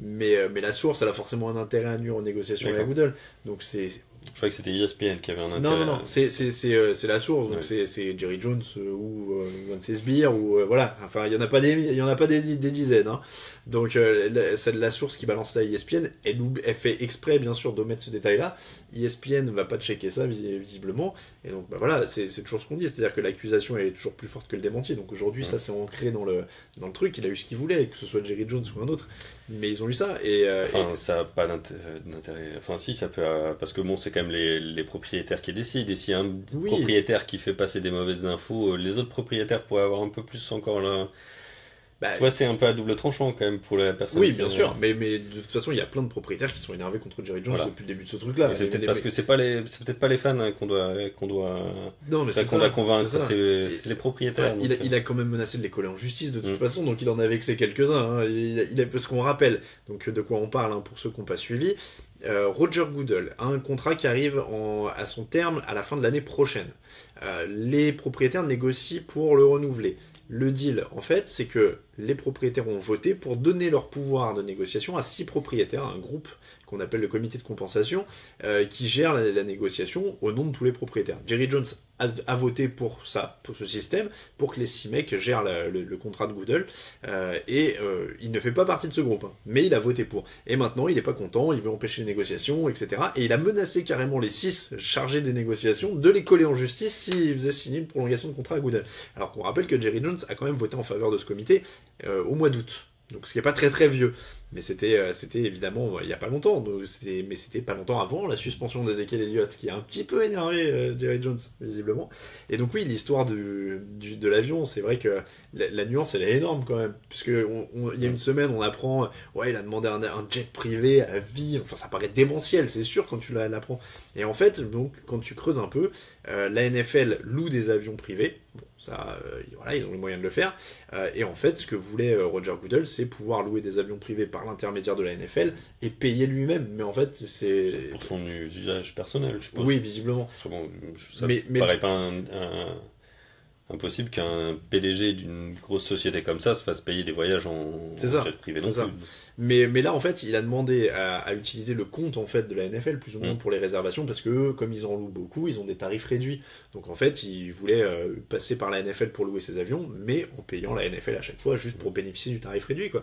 A: Mais la source, elle a forcément un intérêt à nuire aux négociations avec Goodell. Donc c'est.
B: Je croyais que c'était ESPN qui avait un intérêt.
A: Non, c'est la source, donc c'est Jerry Jones ou Van Sesbier, ou voilà, enfin il y en a pas des dizaines, hein. Donc c'est la source qui balance ça à ESPN, elle fait exprès bien sûr d'omettre ce détail-là. ESPN va pas checker ça visiblement, et donc voilà, c'est toujours ce qu'on dit, c'est-à-dire que l'accusation elle est toujours plus forte que le démenti, donc aujourd'hui ça c'est ancré dans le truc, il a eu ce qu'il voulait, que ce soit Jerry Jones ou un autre, mais ils ont eu ça,
B: ça a pas d'intérêt, enfin si ça peut, parce que bon c'est quand même les propriétaires qui décident. Et s'il y a un
A: Oui.
B: propriétaire qui fait passer des mauvaises infos, les autres propriétaires pourraient avoir un peu plus encore là.
A: Bah,
B: Tu vois, c'est un peu à double tranchant quand même pour la personne.
A: oui,
B: qui
A: bien
B: a-
A: sûr, mais de toute façon, il y a plein de propriétaires qui sont énervés contre Jerry Jones
B: Voilà.
A: depuis le début de ce truc-là.
B: Et c'est peut-être
A: Mais-
B: parce que c'est peut-être pas les fans hein, qu'on doit
A: non, mais c'est
B: qu'on
A: ça,
B: doit convaincre,
A: c'est ça.
B: c'est les propriétaires.
A: Ouais,
B: donc,
A: il a quand même menacé de les coller en justice de toute
B: Mm.
A: façon, donc il en a vexé quelques-uns. Hein. Parce qu'on rappelle, donc de quoi on parle hein, pour ceux qui n'ont pas suivi, Roger Goodell a un contrat qui arrive à son terme à la fin de l'année prochaine. Les propriétaires négocient pour le renouveler. Le deal, en fait, c'est que les propriétaires ont voté pour donner leur pouvoir de négociation à 6 propriétaires, un groupe qu'on appelle le comité de compensation, qui gère la négociation au nom de tous les propriétaires. Jerry Jones a voté pour ça, pour ce système, pour que les 6 mecs gèrent le contrat de Goodell, il ne fait pas partie de ce groupe, hein, mais il a voté pour. Et maintenant, il n'est pas content, il veut empêcher les négociations, etc. Et il a menacé carrément les 6 chargés des négociations de les coller en justice s'ils faisaient signer une prolongation de contrat à Goodell. Alors qu'on rappelle que Jerry Jones a quand même voté en faveur de ce comité au mois d'août. Donc ce qui n'est pas très très vieux. Mais c'était évidemment il n'y a pas longtemps. Mais c'était pas longtemps avant la suspension d'Ezekiel Elliott qui a un petit peu énervé Jerry Jones, visiblement. Et donc oui, l'histoire de l'avion, c'est vrai que la nuance elle est énorme quand même. Puisque il y a une semaine, on apprend, ouais, il a demandé un jet privé à vie. Enfin, ça paraît démentiel, c'est sûr, quand tu l'apprends. Et en fait, donc, quand tu creuses un peu, la NFL loue des avions privés. Bon, ça, voilà, ils ont les moyens de le faire. Et en fait, ce que voulait Roger Goodell, c'est pouvoir louer des avions privés par l'intermédiaire de la NFL et payer lui-même. Mais en fait, c'est...
B: pour son usage personnel, je pense.
A: Oui, visiblement.
B: Bon, ça
A: Mais
B: paraît pas impossible qu'un PDG d'une grosse société comme ça se fasse payer des voyages en jet privé non
A: c'est ça.
B: plus.
A: Mais là, en fait, il a demandé à utiliser le compte en fait de la NFL plus ou moins pour les réservations parce que eux, comme ils en louent beaucoup, ils ont des tarifs réduits. Donc en fait, il voulait passer par la NFL pour louer ses avions, mais en payant la NFL à chaque fois juste pour bénéficier du tarif réduit, quoi.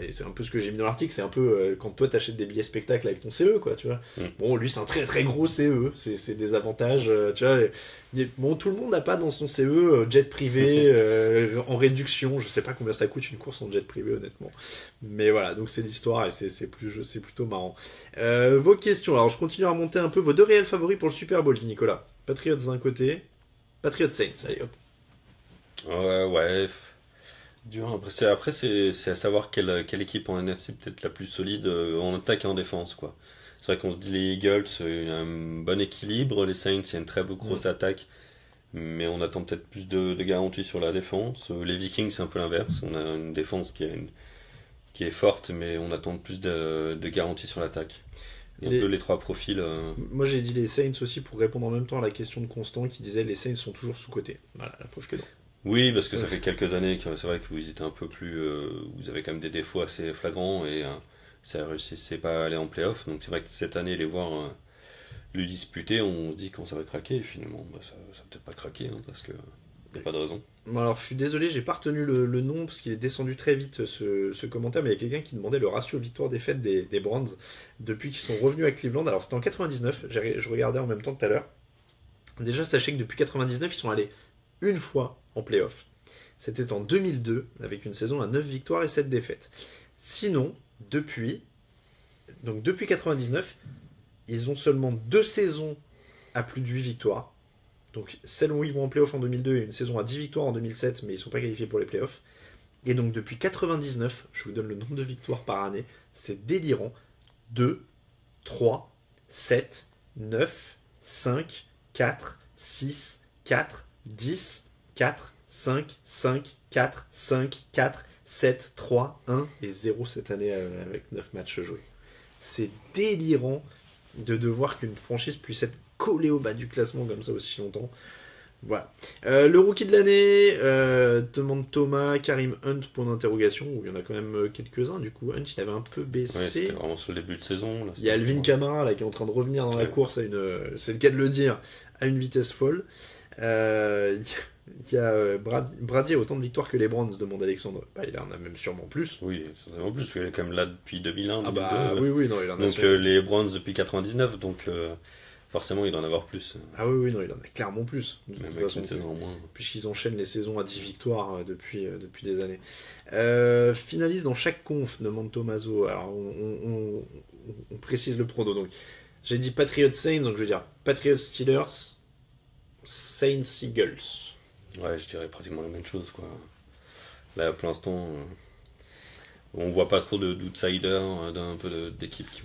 A: Et c'est un peu ce que j'ai mis dans l'article. C'est un peu quand toi t'achètes des billets spectacle avec ton CE, quoi, tu vois. Bon, lui, c'est un très très gros CE. C'est des avantages, tu vois. Bon, tout le monde n'a pas dans son CE jet privé en réduction. Je sais pas combien ça coûte une course en jet privé, honnêtement. Mais voilà, donc c'est l'histoire et c'est plutôt marrant. Vos questions. Alors, je continue à remonter un peu vos deux réels favoris pour le Super Bowl, Nicolas. Patriots d'un côté, Patriots Saints. Allez, hop.
B: Ouais. Dur. Après c'est à savoir quelle équipe en NFC peut-être la plus solide en attaque et en défense, quoi. C'est vrai qu'on se dit les Eagles, il y a un bon équilibre, les Saints, il y a une très grosse attaque, mais on attend peut-être plus de garanties sur la défense. Les Vikings, c'est un peu l'inverse, on a une défense qui est forte, mais on attend plus de garanties sur l'attaque. Et un peu les trois profils.
A: Moi j'ai dit les Saints aussi pour répondre en même temps à la question de Constant qui disait les Saints sont toujours sous-cotés. Voilà, la preuve que non.
B: Oui, parce que ça fait quelques années que c'est vrai que vous étiez un peu plus. Vous avez quand même des défauts assez flagrants et ça réussissait pas à aller en playoff. Donc c'est vrai que cette année, les voir lui disputer, on se dit quand ça va craquer. Et finalement, ça va peut-être pas craquer hein, parce que y a pas de raison.
A: Bon, alors je suis désolé, j'ai pas retenu le nom parce qu'il est descendu très vite ce commentaire, mais il y a quelqu'un qui demandait le ratio victoire-défaite des Browns depuis qu'ils sont revenus à Cleveland. Alors c'était en 99, je regardais en même temps tout à l'heure. Déjà, sachez que depuis 99, ils sont allés une fois en playoff. C'était en 2002, avec une saison à 9 victoires et 7 défaites. Sinon, depuis 99, ils ont seulement 2 saisons à plus de 8 victoires. Donc celle où ils vont en playoff en 2002 et une saison à 10 victoires en 2007, mais ils ne sont pas qualifiés pour les playoffs. Et donc depuis 99, je vous donne le nombre de victoires par année, c'est délirant. 2, 3, 7, 9, 5, 4, 6, 4, 10, 4, 5, 5, 4, 5, 4, 7, 3, 1 et 0 cette année avec 9 matchs joués. C'est délirant de devoir qu'une franchise puisse être collée au bas du classement comme ça aussi longtemps. Voilà. Le rookie de l'année, demande Thomas, Karim Hunt, point d'interrogation, où il y en a quand même quelques-uns. Du coup, Hunt, il avait un peu baissé.
B: Ouais, c'était vraiment sur le début de saison. Là,
A: il y a Alvin Kamara là, qui est en train de revenir dans la course, c'est le cas de le dire, à une vitesse folle. Il y a Brady a autant de victoires que les Browns, demande Alexandre. Bah, il en a même sûrement plus.
B: Oui, en plus, il est quand même là depuis 2001.
A: Ah bah oui, non, il en a
B: donc les Browns depuis 99, donc forcément il doit en avoir plus.
A: Ah oui, non, il en a clairement plus. De
B: même
A: toute
B: avec
A: façon,
B: une saison en moins.
A: puisqu'ils enchaînent les saisons à 10 victoires depuis des années. Finaliste dans chaque conf, demande Tommaso. Alors on précise le prono. Donc J'ai dit Patriots Saints, donc je veux dire Patriots Steelers, Saints Eagles.
B: Ouais, je dirais pratiquement la même chose, quoi. Là, pour l'instant, on voit pas trop d'outsiders, d'un peu d'équipes qui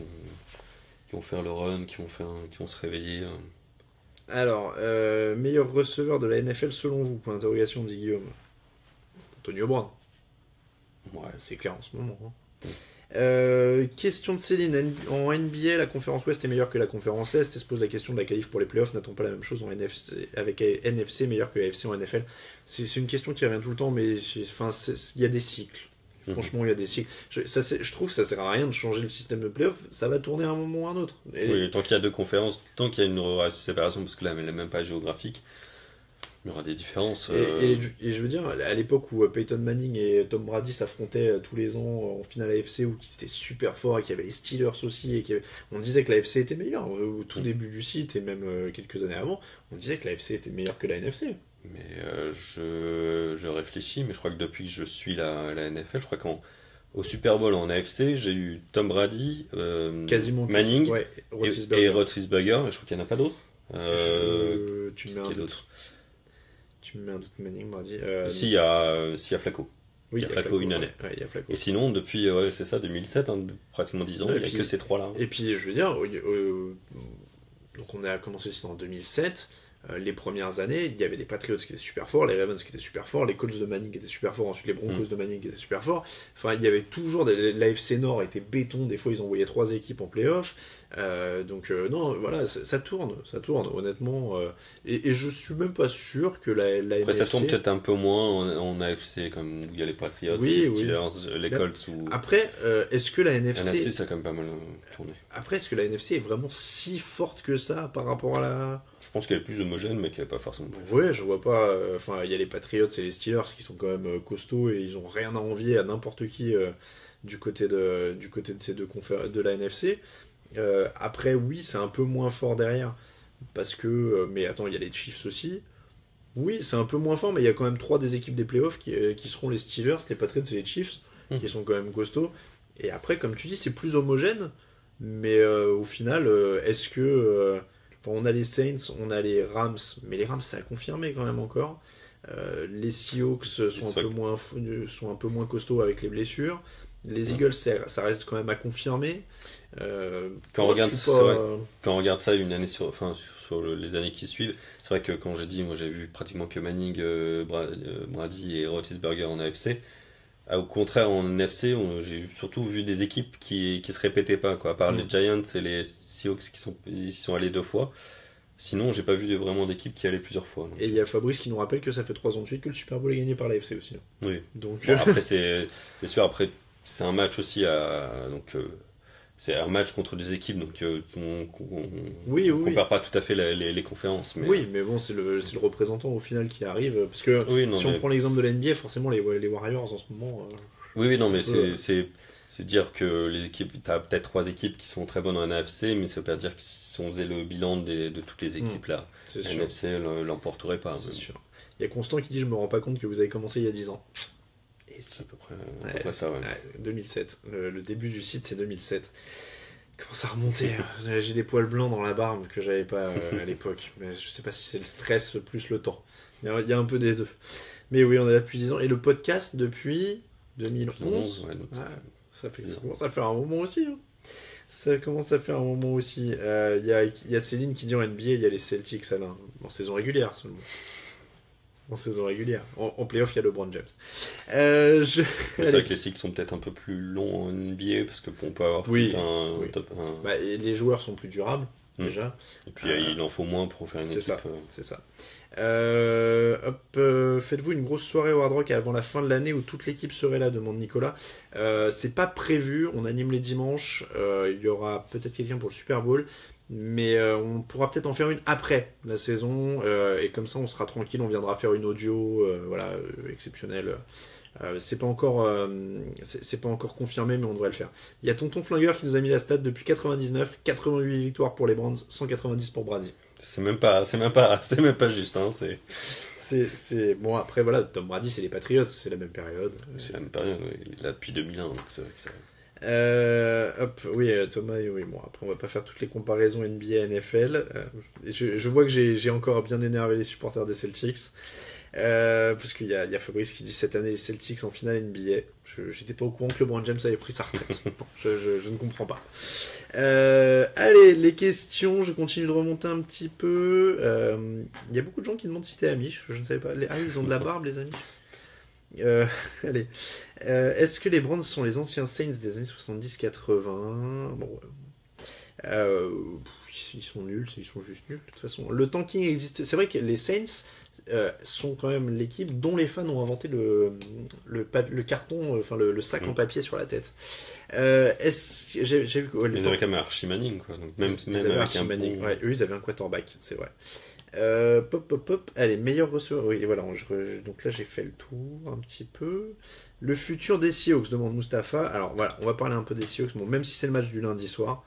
B: vont faire le run, qui vont se réveiller.
A: Alors, meilleur receveur de la NFL selon vous, point d'interrogation, dit Guillaume. Antonio Brown.
B: Ouais.
A: C'est clair en ce moment. Hein.
B: Mm.
A: Question de Céline. En NBA, la conférence Ouest est meilleure que la conférence Est. Et se pose la question de la qualif pour les playoffs. N'a-t-on pas la même chose en NFC, avec NFC meilleur que AFC en NFL? C'est une question qui revient tout le temps, mais il y a des cycles. Franchement, il y a des cycles. Je trouve que ça sert à rien de changer le système de playoff. Ça va tourner à un moment ou à un autre.
B: Oui, tant qu'il y a deux conférences, tant qu'il y a une séparation, parce que là, elle n'est même pas géographique, il y aura des différences.
A: Et je veux dire, à l'époque où Peyton Manning et Tom Brady s'affrontaient tous les ans en finale AFC, où c'était super fort, et qu'il y avait les Steelers aussi, et on disait que la AFC était meilleure. Au tout début du site, et même quelques années avant, on disait que la AFC était meilleure que la NFC.
B: Mais je réfléchis, mais je crois que depuis que je suis la NFL, je crois qu'au Super Bowl en AFC, j'ai eu Tom Brady,
A: Quasiment
B: Manning
A: ouais,
B: et Roethlisberger, et je crois qu'il n'y en a pas d'autres.
A: Tu me mets un doute. Tu me mets un doute, Manning, Brady.
B: Si, il y a Flacco.
A: Oui,
B: il y a Flacco une année.
A: Ouais, il y a Flacco.
B: Et sinon, depuis c'est ça, 2007, pratiquement 10 ans, il n'y a que ces trois-là.
A: Et puis, je veux dire, donc on a commencé aussi en 2007. Les premières années, il y avait des Patriots qui étaient super forts, les Ravens qui étaient super forts, les Colts de Manning qui étaient super forts, ensuite les Broncos de Manning qui étaient super forts. Enfin, il y avait toujours l'AFC Nord était béton, des fois ils envoyaient 3 équipes en playoff. Non, voilà, ça tourne, honnêtement. Et je suis même pas sûr que la
B: Après,
A: NFC...
B: ça tourne peut-être un peu moins en AFC, comme où il y a les Patriots,
A: oui,
B: les Steelers, les Colts.
A: Après, est-ce que la NFC...
B: NFC, ça a quand même pas mal tourné.
A: Après, est-ce que la NFC est vraiment si forte que ça par rapport à la...
B: Je pense qu'elle est plus homogène, mais qu'elle n'est pas forcément plus.
A: Ouais, je vois pas. Enfin, il y a les Patriots et les Steelers qui sont quand même costauds et ils ont rien à envier à n'importe qui du côté de ces deux de la NFC. Après, oui, c'est un peu moins fort derrière parce que. Mais attends, il y a les Chiefs aussi. Oui, c'est un peu moins fort, mais il y a quand même 3 des équipes des playoffs qui seront les Steelers, les Patriots et les Chiefs, qui sont quand même costauds. Et après, comme tu dis, c'est plus homogène. Mais au final, est-ce que on a les Saints, on a les Rams, mais les Rams ça a confirmé quand même encore. Les Seahawks sont un peu moins costauds avec les blessures. Les Eagles ça reste quand même à confirmer.
B: Quand on regarde ça une année sur les années qui suivent, c'est vrai que quand j'ai dit, moi j'ai vu pratiquement que Manning, Brady et Roethlisberger en AFC. Au contraire, en NFC, j'ai surtout vu des équipes qui se répétaient pas, quoi. À part les Giants et les Seahawks qui sont allés 2 fois. Sinon, j'ai pas vu vraiment d'équipe qui allait plusieurs fois. Donc.
A: Et il y a Fabrice qui nous rappelle que ça fait 3 ans de suite que le Super Bowl est gagné par la FC aussi.
B: Oui.
A: Donc,
B: bon, après, c'est sûr, après, c'est un match aussi c'est un match contre des équipes, donc on compare pas tout à fait les conférences. Mais...
A: Oui, mais bon, c'est le représentant au final qui arrive. Parce que si on prend l'exemple de la NBA, forcément, les Warriors en ce moment.
B: Oui, non, mais c'est dire que les équipes, t'as peut-être 3 équipes qui sont très bonnes en AFC, mais ça veut pas dire que si on faisait le bilan de toutes les équipes là, la NFC l'emporterait pas.
A: C'est sûr. Il y a Constant qui dit: je me rends pas compte que vous avez commencé il y a 10 ans.
B: Et c'est à peu près ça, ouais.
A: 2007. Le début du site, c'est 2007. Comment ça remontait? J'ai des poils blancs dans la barbe que j'avais pas à l'époque. Mais je sais pas si c'est le stress plus le temps. Il y a un peu des deux. Mais oui, on est là depuis 10 ans. Et le podcast depuis 2011.
B: Ouais, donc
A: ça commence à faire un moment aussi. Hein. Ça commence à faire un moment aussi. Il y a Céline qui dit en NBA, il y a les Celtics, Alain. En saison régulière seulement. En saison régulière. En playoff, il y a LeBron James.
B: C'est vrai que les cycles sont peut-être un peu plus longs en NBA parce qu'on peut avoir un top 1.
A: Bah, et les joueurs sont plus durables, déjà.
B: Et puis il en faut moins pour faire une équipe.
A: C'est ça. Faites-vous une grosse soirée au Hard Rock avant la fin de l'année où toute l'équipe serait là, demande Nicolas. C'est pas prévu, on anime les dimanches. Il y aura peut-être quelqu'un pour le Super Bowl. Mais on pourra peut-être en faire une après la saison et comme ça on sera tranquille, on viendra faire une audio exceptionnelle. C'est pas encore confirmé, mais on devrait le faire. Il y a Tonton Flingueur qui nous a mis la stat depuis 99, 88 victoires pour les Browns, 190 pour Brady.
B: C'est même pas juste, hein.
A: C'est bon, après voilà, Tom Brady c'est les Patriots, c'est la même période.
B: C'est la même période, il est là depuis 2001, donc c'est vrai que ça...
A: Oui, Thomas, oui, bon, après on va pas faire toutes les comparaisons NBA NFL. Je vois que j'ai encore bien énervé les supporters des Celtics. Parce qu'il y a Fabrice qui dit cette année les Celtics en finale NBA. J'étais pas au courant que LeBron James avait pris sa retraite. Bon, je ne comprends pas. Allez, les questions, je continue de remonter un petit peu. Il y a beaucoup de gens qui demandent si t'es Amish. Je ne savais pas. Ah oui, ils ont de la barbe, les Amish. Allez. Est-ce que les Browns sont les anciens Saints des années 70-80? Bon, ils sont nuls, ils sont juste nuls. De toute façon, le tanking existe. C'est vrai que les Saints sont quand même l'équipe dont les fans ont inventé le carton, enfin le sac en papier sur la tête. J'ai vu que
B: ils avaient quand même Archie Manning, quoi. Donc même avec
A: Archie
B: un
A: Manning.
B: bon...
A: Ouais, eux, ils avaient un quarterback, c'est vrai. Allez, meilleur receveur. Oui, voilà. Donc là, j'ai fait le tour un petit peu. Le futur des Seahawks, demande Mustapha. Alors voilà, on va parler un peu des Seahawks. Bon, même si c'est le match du lundi soir.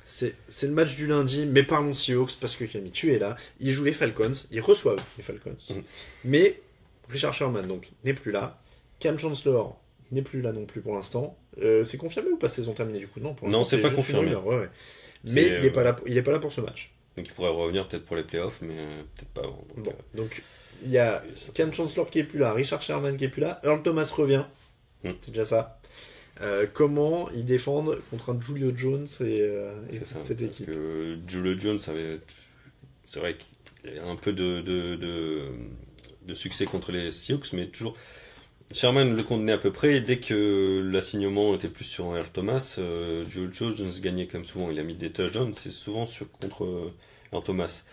A: C'est le match du lundi, mais parlons Seahawks parce que Camille, tu es là. Ils jouent les Falcons, ils reçoivent les Falcons. Mais Richard Sherman donc n'est plus là. Cam Chancellor n'est plus là non plus pour l'instant. C'est confirmé ou pas saison terminée du coup? Non,
B: non, c'est pas confirmé.
A: Ouais. Mais il n'est pas là pour ce match.
B: Donc il pourrait revenir peut-être pour les playoffs, mais peut-être pas avant.
A: Donc il y a Cam Chancellor qui est plus là, Richard Sherman qui est plus là, Earl Thomas revient. C'est déjà ça. Comment ils défendent contre un Julio Jones et cette équipe?
B: Parce que Julio Jones c'est vrai qu'il y a un peu de succès contre les Seahawks, mais toujours Sherman le contenait à peu près, et dès que l'assignement était plus sur Earl Thomas, Julio Jones gagnait comme souvent. Il a mis des touchdowns, c'est souvent contre Earl Thomas.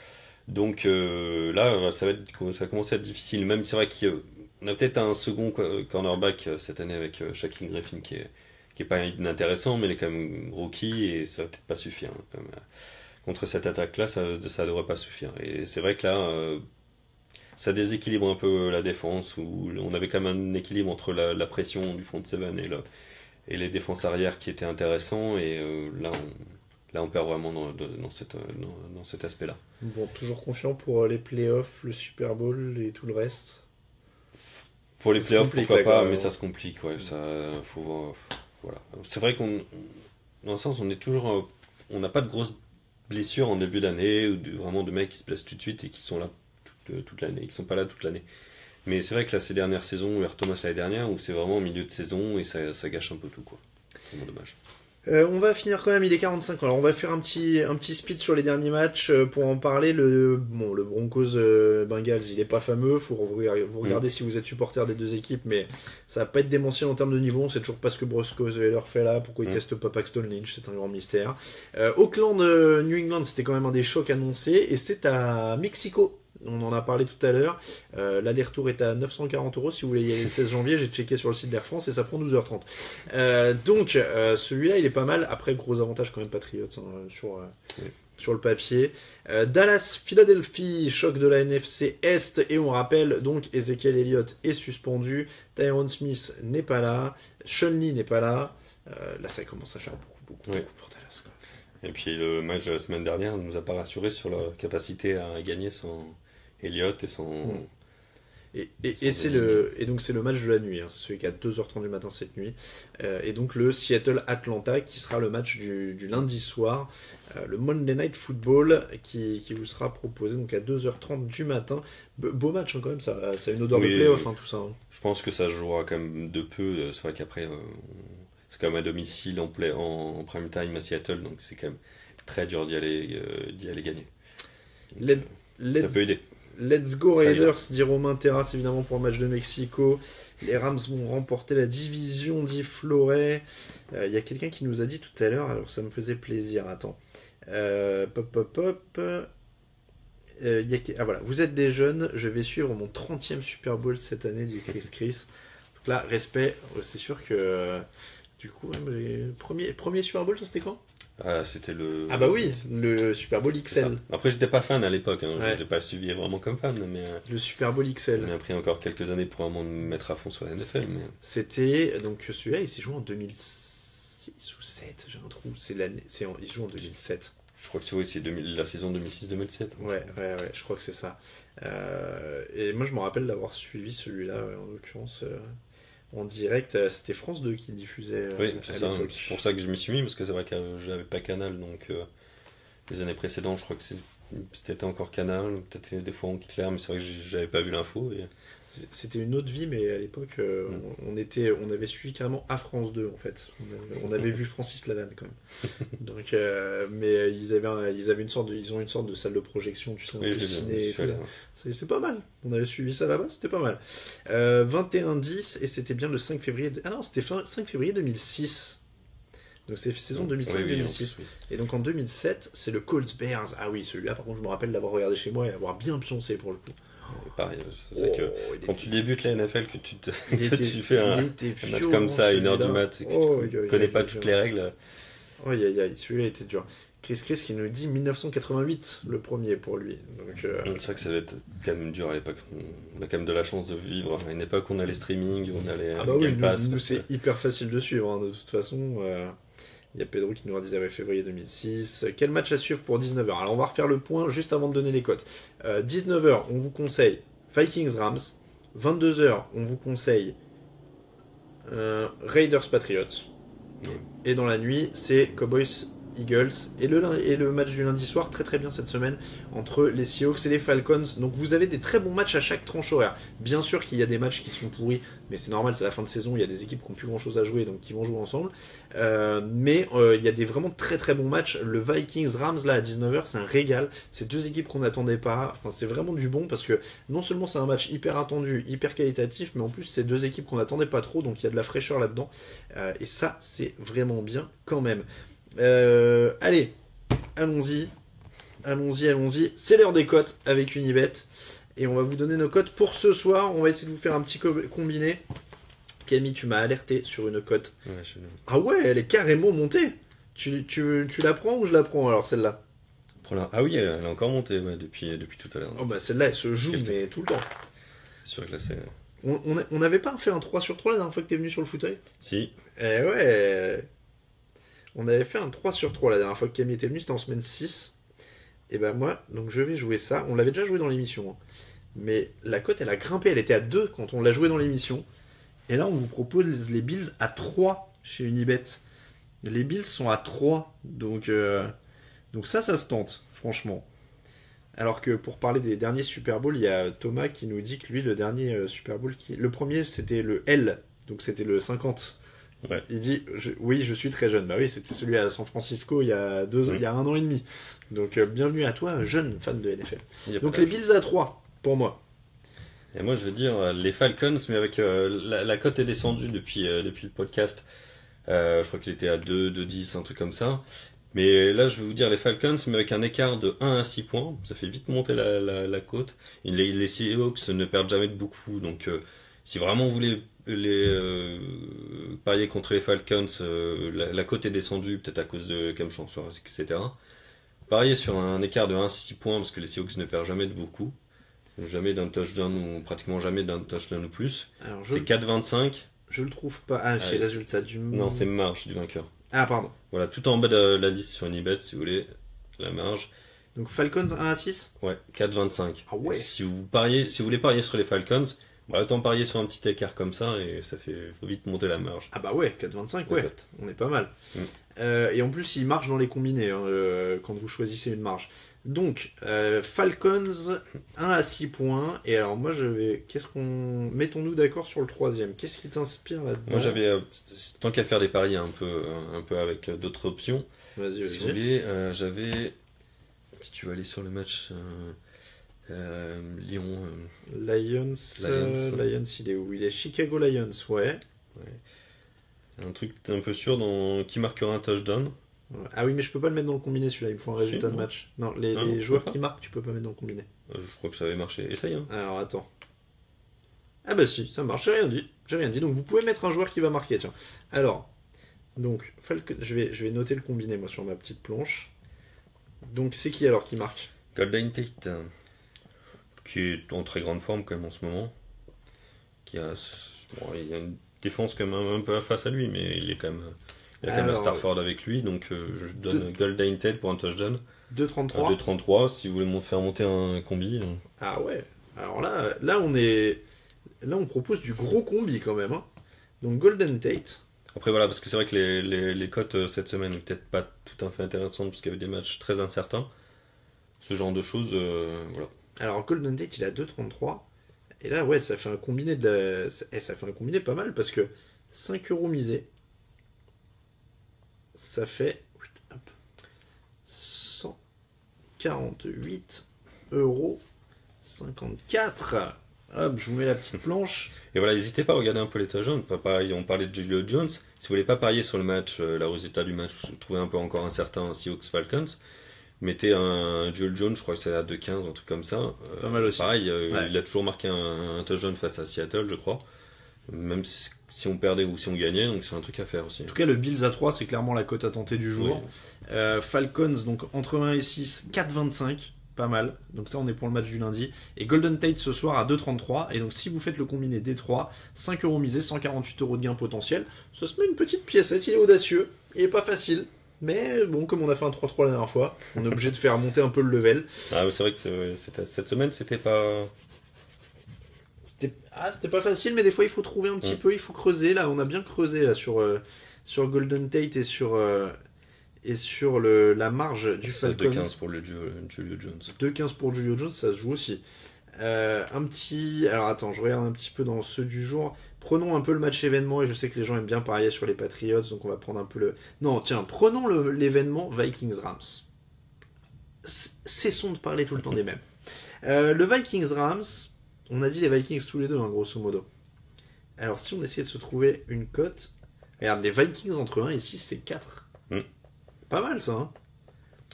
B: Donc là, ça commence à être difficile. Même c'est vrai qu'on a peut-être un second cornerback cette année avec Shaquille Griffin qui est pas inintéressant, mais il est quand même rookie et ça va peut-être pas suffire. Hein, contre cette attaque-là, ça devrait pas suffire. Et c'est vrai que là, ça déséquilibre un peu la défense, où on avait quand même un équilibre entre la pression du front seven et les défenses arrière qui étaient intéressants, et là on perd vraiment dans cet aspect-là.
A: Bon, toujours confiant pour les playoffs, le Super Bowl et tout le reste?
B: Pour les playoffs, pourquoi pas, mais ça se complique. Ouais, ça, faut voir. Voilà. C'est vrai dans un sens, on n'a pas de grosses blessures en début d'année, ou vraiment de mecs qui se blessent tout de suite et qui sont là toute l'année, qui sont pas là toute l'année. Mais c'est vrai que là, ces dernières saisons, Earl Thomas l'année dernière, où c'est vraiment au milieu de saison et ça gâche un peu tout, quoi. C'est vraiment dommage.
A: On va finir quand même, il est 45. Alors on va faire un petit speed sur les derniers matchs pour en parler. Le Broncos Bengals, il est pas fameux. Faut vous regarder si vous êtes supporter des deux équipes, mais ça va pas être démentiel en termes de niveau. On sait toujours pas ce que Bruce Osweiler fait là. Pourquoi il teste pas Paxton Lynch, c'est un grand mystère. Auckland, New England, c'était quand même un des chocs annoncés, et c'est à Mexico. On en a parlé tout à l'heure. L'aller-retour est à 940 €. Si vous voulez y aller le 16 janvier, j'ai checké sur le site d'Air France et ça prend 12h30. Donc, celui-là, il est pas mal. Après, gros avantage quand même Patriots sur le papier. Dallas, Philadelphie, choc de la NFC Est. Et on rappelle, donc, Ezekiel Elliott est suspendu. Tyron Smith n'est pas là. Sean Lee n'est pas là. Là, ça commence à faire beaucoup pour Dallas, quoi.
B: Et puis, le match de la semaine dernière ne nous a pas rassuré sur leur capacité à gagner sans Elliott et son...
A: Et donc c'est le match de la nuit, hein. C'est celui qui est à 2h30 du matin cette nuit, et donc le Seattle-Atlanta qui sera le match du lundi soir, le Monday Night Football qui vous sera proposé donc à 2h30 du matin. Beau match, hein, quand même, ça a une odeur de playoff, hein, tout ça, hein.
B: Je pense que ça jouera quand même de peu. C'est vrai qu'après c'est quand même à domicile en prime time à Seattle, donc c'est quand même très dur d'y aller gagner. Ça peut aider.
A: Let's go Raiders, dit Romain Terrasse, évidemment, pour le match de Mexico. Les Rams vont remporter la division, dit Floret. Il y a quelqu'un qui nous a dit tout à l'heure, alors ça me faisait plaisir, attends. Voilà, vous êtes des jeunes, je vais suivre mon 30e Super Bowl cette année, dit Chris. Donc là, respect, c'est sûr que... Du coup, premier Super Bowl, ça c'était quand?
B: C'était le...
A: Ah bah oui, le Super Bowl XL.
B: Après, j'étais pas fan à l'époque, hein.
A: Ouais.
B: J'ai pas suivi vraiment comme fan, mais...
A: Le Super Bowl XL.
B: Il m'a pris encore quelques années pour vraiment me mettre à fond sur la NFL, mais...
A: C'était... Donc celui-là, il s'est joué en 2006 ou 2007, j'ai un trou. Il se joue en 2007.
B: Je crois que c'est la saison 2006-2007.
A: Ouais, je crois que c'est ça. Et moi, je me rappelle d'avoir suivi celui-là, en l'occurrence... en direct. C'était France 2 qui diffusait
B: Oui,
A: à
B: c'est ça.
A: l'époque.
B: C'est pour ça que je m'y suis mis, parce que c'est vrai que j'avais pas Canal, donc les années précédentes, je crois que c'était encore Canal, peut-être des fois en clair, mais c'est vrai que j'avais pas vu l'info. Et...
A: C'était une autre vie, mais à l'époque, on avait suivi carrément à France 2 en fait. On avait vu Francis Lalanne quand même. Donc, mais ils ont une sorte de salle de projection, tu sais, un
B: Oui,
A: peu
B: je l'ai
A: ciné
B: vu,
A: et
B: je suis
A: tout.
B: allé.
A: C'est pas mal. On avait suivi ça là-bas, c'était pas mal. 21-10 et c'était bien le 5 février. Ah non, c'était 5 février 2006. Donc c'est saison
B: Oui, oui, en
A: 2005-2006.
B: plus, oui.
A: Et donc en 2007, c'est le Colts Bears. Ah oui, celui-là, par contre, je me rappelle l'avoir regardé chez moi et avoir bien pioncé pour le coup.
B: Pareil, c'est vrai que
A: il
B: quand
A: était-
B: tu débutes la NFL, que
A: il
B: que
A: était-
B: tu fais
A: il était
B: un match
A: violent,
B: comme ça à 1h du
A: celui-là.
B: mat, et que
A: Oh,
B: tu
A: aïe,
B: connais
A: aïe,
B: pas
A: aïe,
B: toutes
A: aïe.
B: les règles,
A: Aïe, aïe, aïe, celui-là était dur. Chris qui nous dit 1988, le premier pour lui. Donc,
B: c'est vrai que ça va être quand même dur à l'époque. On a quand même de la chance de vivre à une époque où on a les streaming, où on a les
A: ah bah oui,
B: Game Pass.
A: nous
B: parce que-
A: c'est hyper facile de suivre, hein, de toute façon. Il y a Pedro qui nous redisait ouais, février 2006. Quel match à suivre pour 19h? Alors on va refaire le point juste avant de donner les cotes. 19h, on vous conseille Vikings-Rams. 22h, on vous conseille Raiders-Patriots. Et dans la nuit, c'est Cowboys-Eagles. Et le match du lundi soir, très très bien cette semaine, entre les Seahawks et les Falcons. Donc vous avez des très bons matchs à chaque tranche horaire. Bien sûr qu'il y a des matchs qui sont pourris, mais c'est normal, c'est la fin de saison, il y a des équipes qui n'ont plus grand chose à jouer, donc qui vont jouer ensemble. Mais il y a des vraiment très très bons matchs. Le Vikings-Rams là à 19h, c'est un régal. C'est deux équipes qu'on n'attendait pas. Enfin, c'est vraiment du bon parce que non seulement c'est un match hyper attendu, hyper qualitatif, mais en plus c'est deux équipes qu'on n'attendait pas trop, donc il y a de la fraîcheur là-dedans. Et ça, c'est vraiment bien quand même. Allez, allons-y. Allons-y. C'est l'heure des cotes avec Unibet. Et on va vous donner nos cotes pour ce soir. On va essayer de vous faire un petit combiné. Camille, tu m'as alerté sur une cote.
B: Ouais,
A: Ah ouais, elle est carrément montée. Tu la prends ou je la prends alors celle-là?
B: Ah oui, elle a encore monté ouais, depuis tout à l'heure.
A: Oh bah celle-là elle se joue
B: Quel
A: mais tout le temps.
B: C'est sûr que là c'est.
A: On n'avait pas fait un 3 sur 3 la dernière fois que t'es venu sur le fauteuil?
B: Si.
A: Eh ouais. On avait fait un 3 sur 3 la dernière fois que Camille était venu, c'était en semaine 6. Et ben moi, donc je vais jouer ça. On l'avait déjà joué dans l'émission. Hein. Mais la cote, elle a grimpé. Elle était à 2 quand on l'a joué dans l'émission. Et là, on vous propose les Bills à 3 chez Unibet. Les Bills sont à 3. Donc ça se tente, franchement. Alors que pour parler des derniers Super Bowl, il y a Thomas qui nous dit que lui, le dernier Super Bowl, le premier, c'était le L. Donc c'était le 50.
B: Ouais.
A: Il dit oui, je suis très jeune. Bah oui, c'était celui à San Francisco il y a 1 an et demi. Donc bienvenue à toi, jeune fan de NFL. Donc les Bills à 3 pour moi.
B: Et moi je veux dire les Falcons, mais avec la cote est descendue depuis le podcast. Je crois qu'il était à 2, 2,10, un truc comme ça. Mais là je vais vous dire les Falcons, mais avec un écart de 1 à 6 points. Ça fait vite monter la cote. Les Seahawks ne perdent jamais de beaucoup. Donc si vraiment vous voulez parier contre les Falcons, la cote est descendue peut-être à cause de Cam Chancellor, etc. Parier sur un écart de 1 à 6 points parce que les Seahawks ne perdent jamais de beaucoup. Jamais d'un touchdown ou pratiquement jamais d'un touchdown ou plus. C'est 4,25.
A: Je le trouve pas. Ah, c'est résultat du.
B: Non, c'est marge du vainqueur.
A: Ah, pardon.
B: Voilà, tout en bas de la liste sur Unibet si vous voulez, la marge.
A: Donc Falcons 1 à 6
B: Ouais, 4,25.
A: Ah ouais.
B: Si vous voulez parier sur les Falcons, autant parier sur un petit écart comme ça et ça faut vite monter la marge.
A: Ah bah ouais, 4,25, ouais, on est pas mal. Et en plus, il marche dans les combinés hein, quand vous choisissez une marge. Donc, Falcons 1 à 6 points. Et alors moi, mettons-nous d'accord sur le troisième. Qu'est-ce qui t'inspire là-dedans?
B: Moi, j'avais, tant qu'à faire des paris un peu avec d'autres options.
A: Vas-y.
B: Si vous voulez, j'avais, si tu veux aller sur le match Lyon.
A: Lions, il est où? Il est Chicago Lions, ouais.
B: Un truc un peu sûr qui marquera un touchdown.
A: Ah oui, mais je peux pas le mettre dans le combiné celui-là, il me faut un résultat de match. Non, les joueurs qui marquent, tu peux pas mettre dans le combiné.
B: Je crois que ça avait marché. Essaye, hein.
A: Alors attends. Ah bah si, ça marche, j'ai rien dit. Donc vous pouvez mettre un joueur qui va marquer, tiens. Alors, donc, je vais noter le combiné moi sur ma petite planche. Donc c'est qui alors qui marque?
B: Golden Tate, qui est en très grande forme quand même en ce moment. Il y a une défense quand même un peu face à lui, mais il est quand même... Il y a quand même un Starford avec lui, donc je donne Golden Tate pour un touchdown.
A: 2,33.
B: 2,33 si vous voulez faire monter un combi.
A: Ah ouais. Alors là on propose du gros combi quand même. Hein. Donc Golden Tate.
B: Après voilà, parce que c'est vrai que les cotes cette semaine n'étaient peut-être pas tout à fait intéressantes parce qu'il y avait des matchs très incertains. Ce genre de choses, voilà.
A: Alors Golden Tate, il a 2,33. Et là, ouais, ça fait un combiné ça fait un combiné pas mal parce que 5 euros misés, ça fait hop, 148 euros 54. Hop, je vous mets la petite planche.
B: Et voilà, n'hésitez pas à regarder un peu les jaunes. Pareil, on parlait de Julio Jones. Si vous voulez pas parier sur le match, le résultat du match, vous trouvez un peu encore incertain Seahawks Falcons, mettez un Julio Jones, je crois que c'est à 2,15, un truc comme ça.
A: Pas mal aussi.
B: Pareil,
A: Ouais.
B: il a toujours marqué un touchdown face à Seattle, je crois. Même si on perdait ou si on gagnait, donc c'est un truc à faire aussi.
A: En tout cas, le Bills à 3, c'est clairement la cote à tenter du jour.
B: Oui.
A: Falcons, donc entre 1 et 6, 4,25. Pas mal. Donc ça, on est pour le match du lundi. Et Golden Tate ce soir à 2,33. Et donc si vous faites le combiné des 3, 5 euros misés, 148 euros de gain potentiel. Ça se met une petite piècette. Il est audacieux. Il est pas facile. Mais bon, comme on a fait un 3-3 la dernière fois, on est obligé de faire monter un peu le level.
B: Ah, c'est vrai que cette semaine, c'était pas.
A: C'était pas facile, mais des fois il faut trouver un petit peu, il faut creuser. Là, on a bien creusé là sur Golden Tate et sur la marge du
B: C'est
A: Falcons.
B: 2,15 pour le Julio Jones.
A: 2,15 pour Julio Jones, ça se joue aussi. Alors attends, je regarde un petit peu dans ceux du jour. Prenons un peu le match événement, et je sais que les gens aiment bien parier sur les Patriots, donc on va prendre un peu le... Non, tiens, prenons l'événement Vikings-Rams. Cessons de parler tout le temps des mêmes. Le Vikings-Rams, on a dit les Vikings tous les deux, hein, grosso modo. Alors si on essayait de se trouver une cote... Regarde, les Vikings entre 1 et 6, c'est 4. Pas mal ça, hein.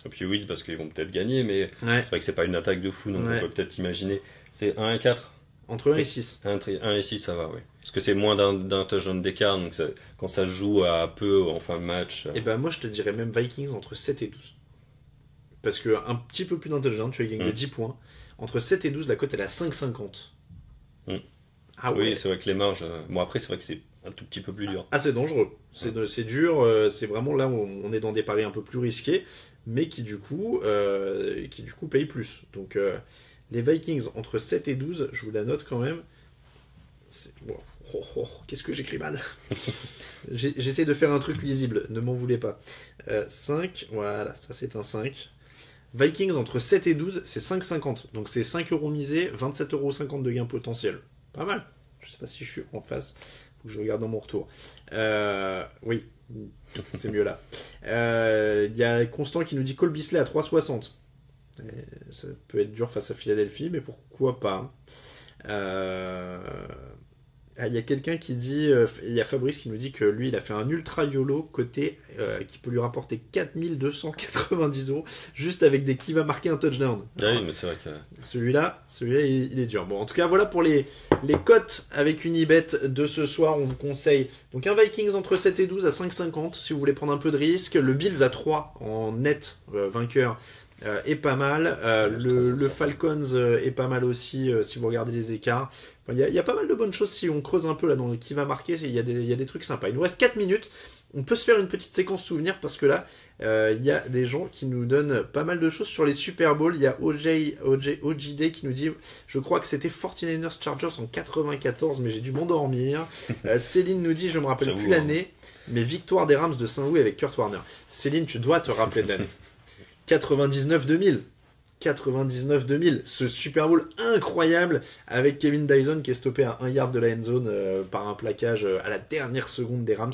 B: Et puis oui, parce qu'ils vont peut-être gagner, mais
A: Ouais.
B: c'est vrai que c'est pas une attaque de fou, donc
A: Ouais.
B: on peut peut-être imaginer. C'est 1 et 4.
A: Entre 1 et 6.
B: 1 et 6, ça va, oui. Parce que c'est moins d'un touchdown d'écart, donc quand ça se joue à peu en fin de match.
A: Et ben moi je te dirais même Vikings entre 7 et 12. Parce que un petit peu plus d'un touchdown, tu as gagné de 10 points. Entre 7 et 12, la cote elle est à 5,50. Ah ouais.
B: Oui, c'est vrai que les marges. Bon, après, c'est vrai que c'est un tout petit peu plus dur.
A: Ah, c'est dangereux. C'est dur. C'est vraiment là où on est dans des paris un peu plus risqués, mais qui du coup payent plus. Donc les Vikings entre 7 et 12, je vous la note quand même. Bon. Qu'est-ce que j'écris mal. J'essaie de faire un truc lisible, ne m'en voulez pas. 5, voilà, ça c'est un 5. Vikings entre 7 et 12, c'est 5,50. Donc c'est 5 euros misés, 27,50 euros de gain potentiel. Pas mal. Je sais pas si je suis en face. Faut que je regarde dans mon retour. Oui, c'est mieux là. Il y a Constant qui nous dit Cole Beasley à 3,60. Ça peut être dur face à Philadelphie, mais pourquoi pas. Il y a quelqu'un qui dit, il y a Fabrice qui nous dit que lui il a fait un ultra YOLO côté qui peut lui rapporter 4290 euros juste avec des qui va marquer un touchdown.
B: Ah oui, mais c'est vrai que.
A: Celui-là il est dur. Bon, en tout cas voilà pour les cotes avec Unibet de ce soir. On vous conseille donc un Vikings entre 7 et 12 à 5,50 si vous voulez prendre un peu de risque. Le Bills à 3 en net vainqueur. Est pas mal. Le Falcons est pas mal aussi si vous regardez les écarts. Il y a pas mal de bonnes choses si on creuse un peu là dans qui va marquer. Il y a des trucs sympas. Il nous reste 4 minutes. On peut se faire une petite séquence souvenir parce que là, il y a des gens qui nous donnent pas mal de choses sur les Super Bowl. Il y a OJD qui nous dit je crois que c'était 49ers Chargers en 94, mais j'ai dû m'endormir. Céline nous dit je me rappelle plus l'année, mais victoire des Rams de Saint-Louis avec Kurt Warner. Céline, tu dois te rappeler de l'année. 99-2000. 99-2000. Ce Super Bowl incroyable avec Kevin Dyson qui est stoppé à 1 yard de la end zone par un plaquage à la dernière seconde des Rams.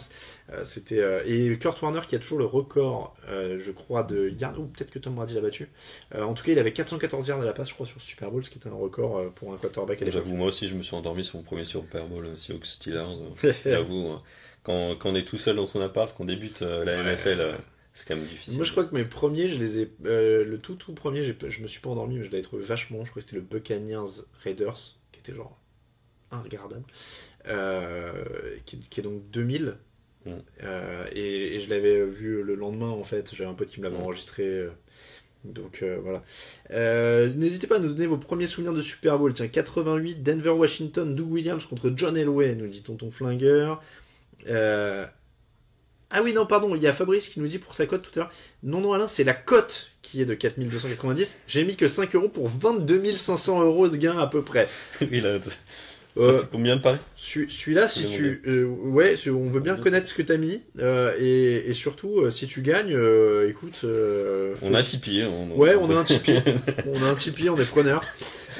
A: Et Kurt Warner qui a toujours le record, je crois, de yards. Ou peut-être que Tom Brady l'a battu. En tout cas, il avait 414 yards à la passe, je crois, sur ce Super Bowl, ce qui était un record pour un quarterback à l'époque.
B: J'avoue, moi aussi, je me suis endormi sur mon premier Super Bowl Seahawks Steelers. J'avoue, quand on est tout seul dans son appart, qu'on débute la NFL. C'est quand même difficile.
A: Moi, je crois que mes premiers, je les ai. Le tout premier, je me suis pas endormi, mais je l'avais trouvé vachement. Je crois que c'était le Buccaneers Raiders, qui était genre regardable. Qui est donc 2000. Et je l'avais vu le lendemain, en fait. J'avais un pote qui me l'avait enregistré. Donc voilà. N'hésitez pas à nous donner vos premiers souvenirs de Super Bowl. Tiens, 88, Denver-Washington, Doug Williams contre John Elway, nous dit Tonton Flingueur. Ah oui, non, pardon, il y a Fabrice qui nous dit pour sa cote tout à l'heure. Non, Alain, c'est la cote qui est de 4290. J'ai mis que 5 euros pour 22 500 euros de gain à peu près.
B: Oui, là, Ça fait combien de paris?
A: Celui-là, si tu, ouais, on veut bien connaître ce que t'as mis, et surtout, si tu gagnes, écoute,
B: on a un Tipeee.
A: Ouais, on a un Tipeee. On a un Tipeee, on est preneur.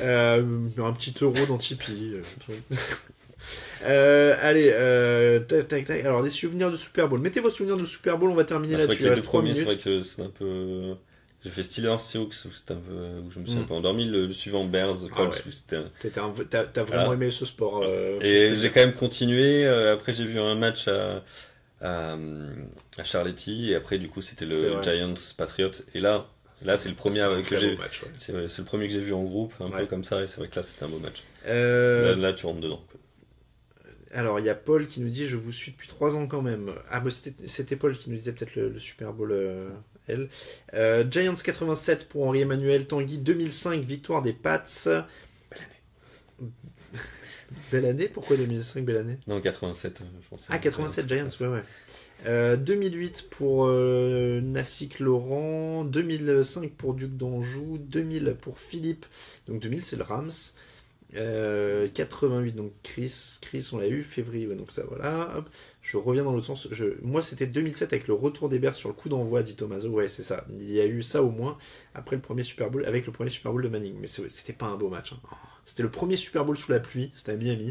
A: Un petit euro dans Tipeee. Allez, tac, tac, tac. Alors, des souvenirs de Super Bowl. Mettez vos souvenirs de Super Bowl, on va terminer là-dessus.
B: Il reste 3 minutes. C'est vrai que c'est un peu. J'ai fait Steelers Seahawks où c'était un peu où je me suis un peu endormi. Le suivant Bears Colts où c'était.
A: T'as vraiment aimé ce sport.
B: Et j'ai quand même continué. Après j'ai vu un match à Charletti et après du coup c'était le Giants Patriots et là c'est le premier que j'ai. C'est le premier que j'ai vu en groupe un peu comme ça et c'est vrai que là c'était un beau match. Là tu rentres dedans.
A: Alors, il y a Paul qui nous dit « Je vous suis depuis 3 ans quand même. » Ah, bah, c'était Paul qui nous disait peut-être le Super Bowl L. Giants 87 pour Henri-Emmanuel Tanguy. 2005, victoire des Pats.
B: Belle année.
A: Belle année? Pourquoi 2005, belle année?
B: Non, 87, je pense.
A: Ah, 87, Giants, ouais. 2008 pour Nassik Laurent. 2005 pour Duc d'Anjou. 2000 pour Philippe. Donc 2000, c'est le Rams. 88 donc Chris on l'a eu février donc ça voilà hop. Je reviens dans l'autre sens moi c'était 2007 avec le retour des Bears sur le coup d'envoi dit Tomaso ouais c'est ça il y a eu ça au moins après le premier Super Bowl avec le premier Super Bowl de Manning mais c'était pas un beau match hein. C'était le premier Super Bowl sous la pluie c'était à Miami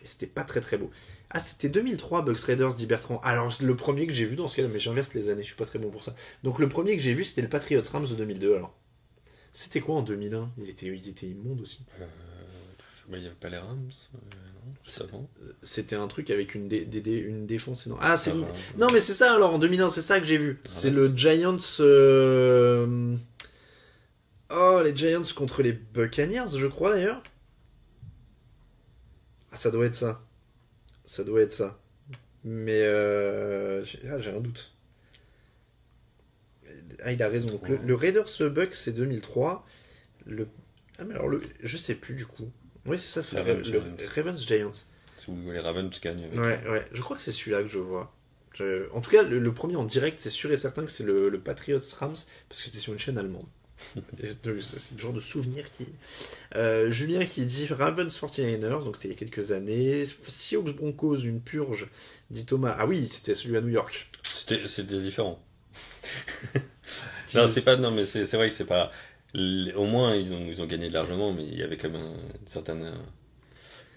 A: et c'était pas très très beau. Ah c'était 2003 Bucks Raiders dit Bertrand. Alors le premier que j'ai vu dans ce cas-là mais j'inverse les années je suis pas très bon pour ça donc le premier que j'ai vu c'était le Patriots Rams de 2002 alors c'était quoi en 2001 il était immonde aussi.
B: Il n'y avait pas les Rams, non, juste avant.
A: C'était un truc avec une défense énorme. Ah, c'est non, mais c'est ça alors en 2001, c'est ça que j'ai vu. C'est le Giants. Oh, les Giants contre les Buccaneers, je crois d'ailleurs. Ah, ça doit être ça. Ça doit être ça. Mais j'ai un doute. Ah, il a raison. Donc, le Raiders Bucks, c'est 2003. Ah, mais alors, je sais plus du coup. Oui, c'est ça, c'est le Ravens Giants.
B: C'est où les Ravens gagnent.
A: Ouais. Je crois que c'est celui-là que je vois. En tout cas, le premier en direct, c'est sûr et certain que c'est le Patriots Rams, parce que c'était sur une chaîne allemande. C'est le genre de souvenir qui. Julien qui dit Ravens 49ers, donc c'était il y a quelques années. Seahawks Broncos, une purge, dit Thomas. Ah oui, c'était celui à New York.
B: C'était différent. Non, c'est pas. Non, mais c'est vrai que c'est pas. Au moins, ils ont gagné largement, mais il y avait quand même une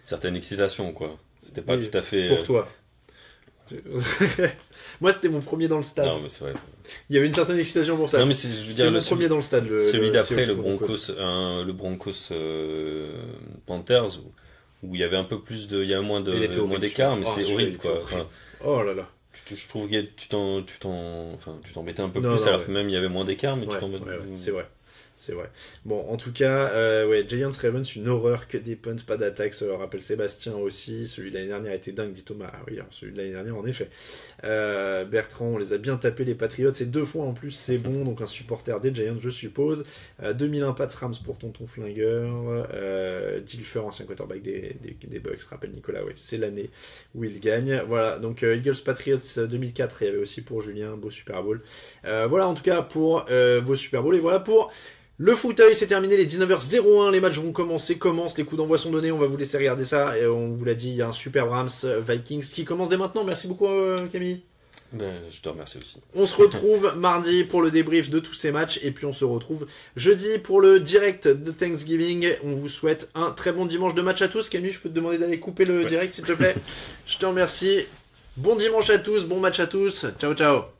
B: certaine excitation, quoi. C'était pas tout à fait.
A: Pour toi. Moi, c'était mon premier dans le stade.
B: Non, mais c'est vrai.
A: Il y avait une certaine excitation pour ça.
B: Non, mais je veux dire,
A: mon premier dans le stade.
B: Celui d'après, le Broncos Panthers, où il y avait un peu plus de. Il y a moins d'écart, mais c'est horrible, quoi. Enfin,
A: oh là là.
B: Je trouve que tu t'embêtais un peu plus, alors que même il y avait moins d'écart, mais tu t'embêtais.
A: C'est vrai. C'est vrai. Bon, en tout cas, Giants Ravens, une horreur, que des punts, pas d'attaque. Ça rappelle Sébastien aussi. Celui de l'année dernière était dingue, dit Thomas. Ah oui, alors celui de l'année dernière, en effet. Bertrand, on les a bien tapés, les Patriots. C'est 2 fois en plus, c'est bon. Donc un supporter des Giants, je suppose. 2001 Pats Rams pour Tonton Flingueur. Dilfer, ancien quarterback des Bucks, rappelle Nicolas. Ouais, c'est l'année où il gagne. Voilà, donc Eagles Patriots 2004. Il y avait aussi pour Julien, beau Super Bowl. Voilà, en tout cas, pour vos Super Bowls. Et voilà pour. Le fauteuil, c'est terminé, les 19h01, les matchs vont commencer, les coups d'envoi sont donnés, on va vous laisser regarder ça, et on vous l'a dit, il y a un super Rams Vikings qui commence dès maintenant, merci beaucoup Camille.
B: Je te remercie aussi.
A: On se retrouve mardi pour le débrief de tous ces matchs, et puis on se retrouve jeudi pour le direct de Thanksgiving, on vous souhaite un très bon dimanche de match à tous. Camille, je peux te demander d'aller couper le direct s'il te plaît. Je te remercie, bon dimanche à tous, bon match à tous, ciao ciao.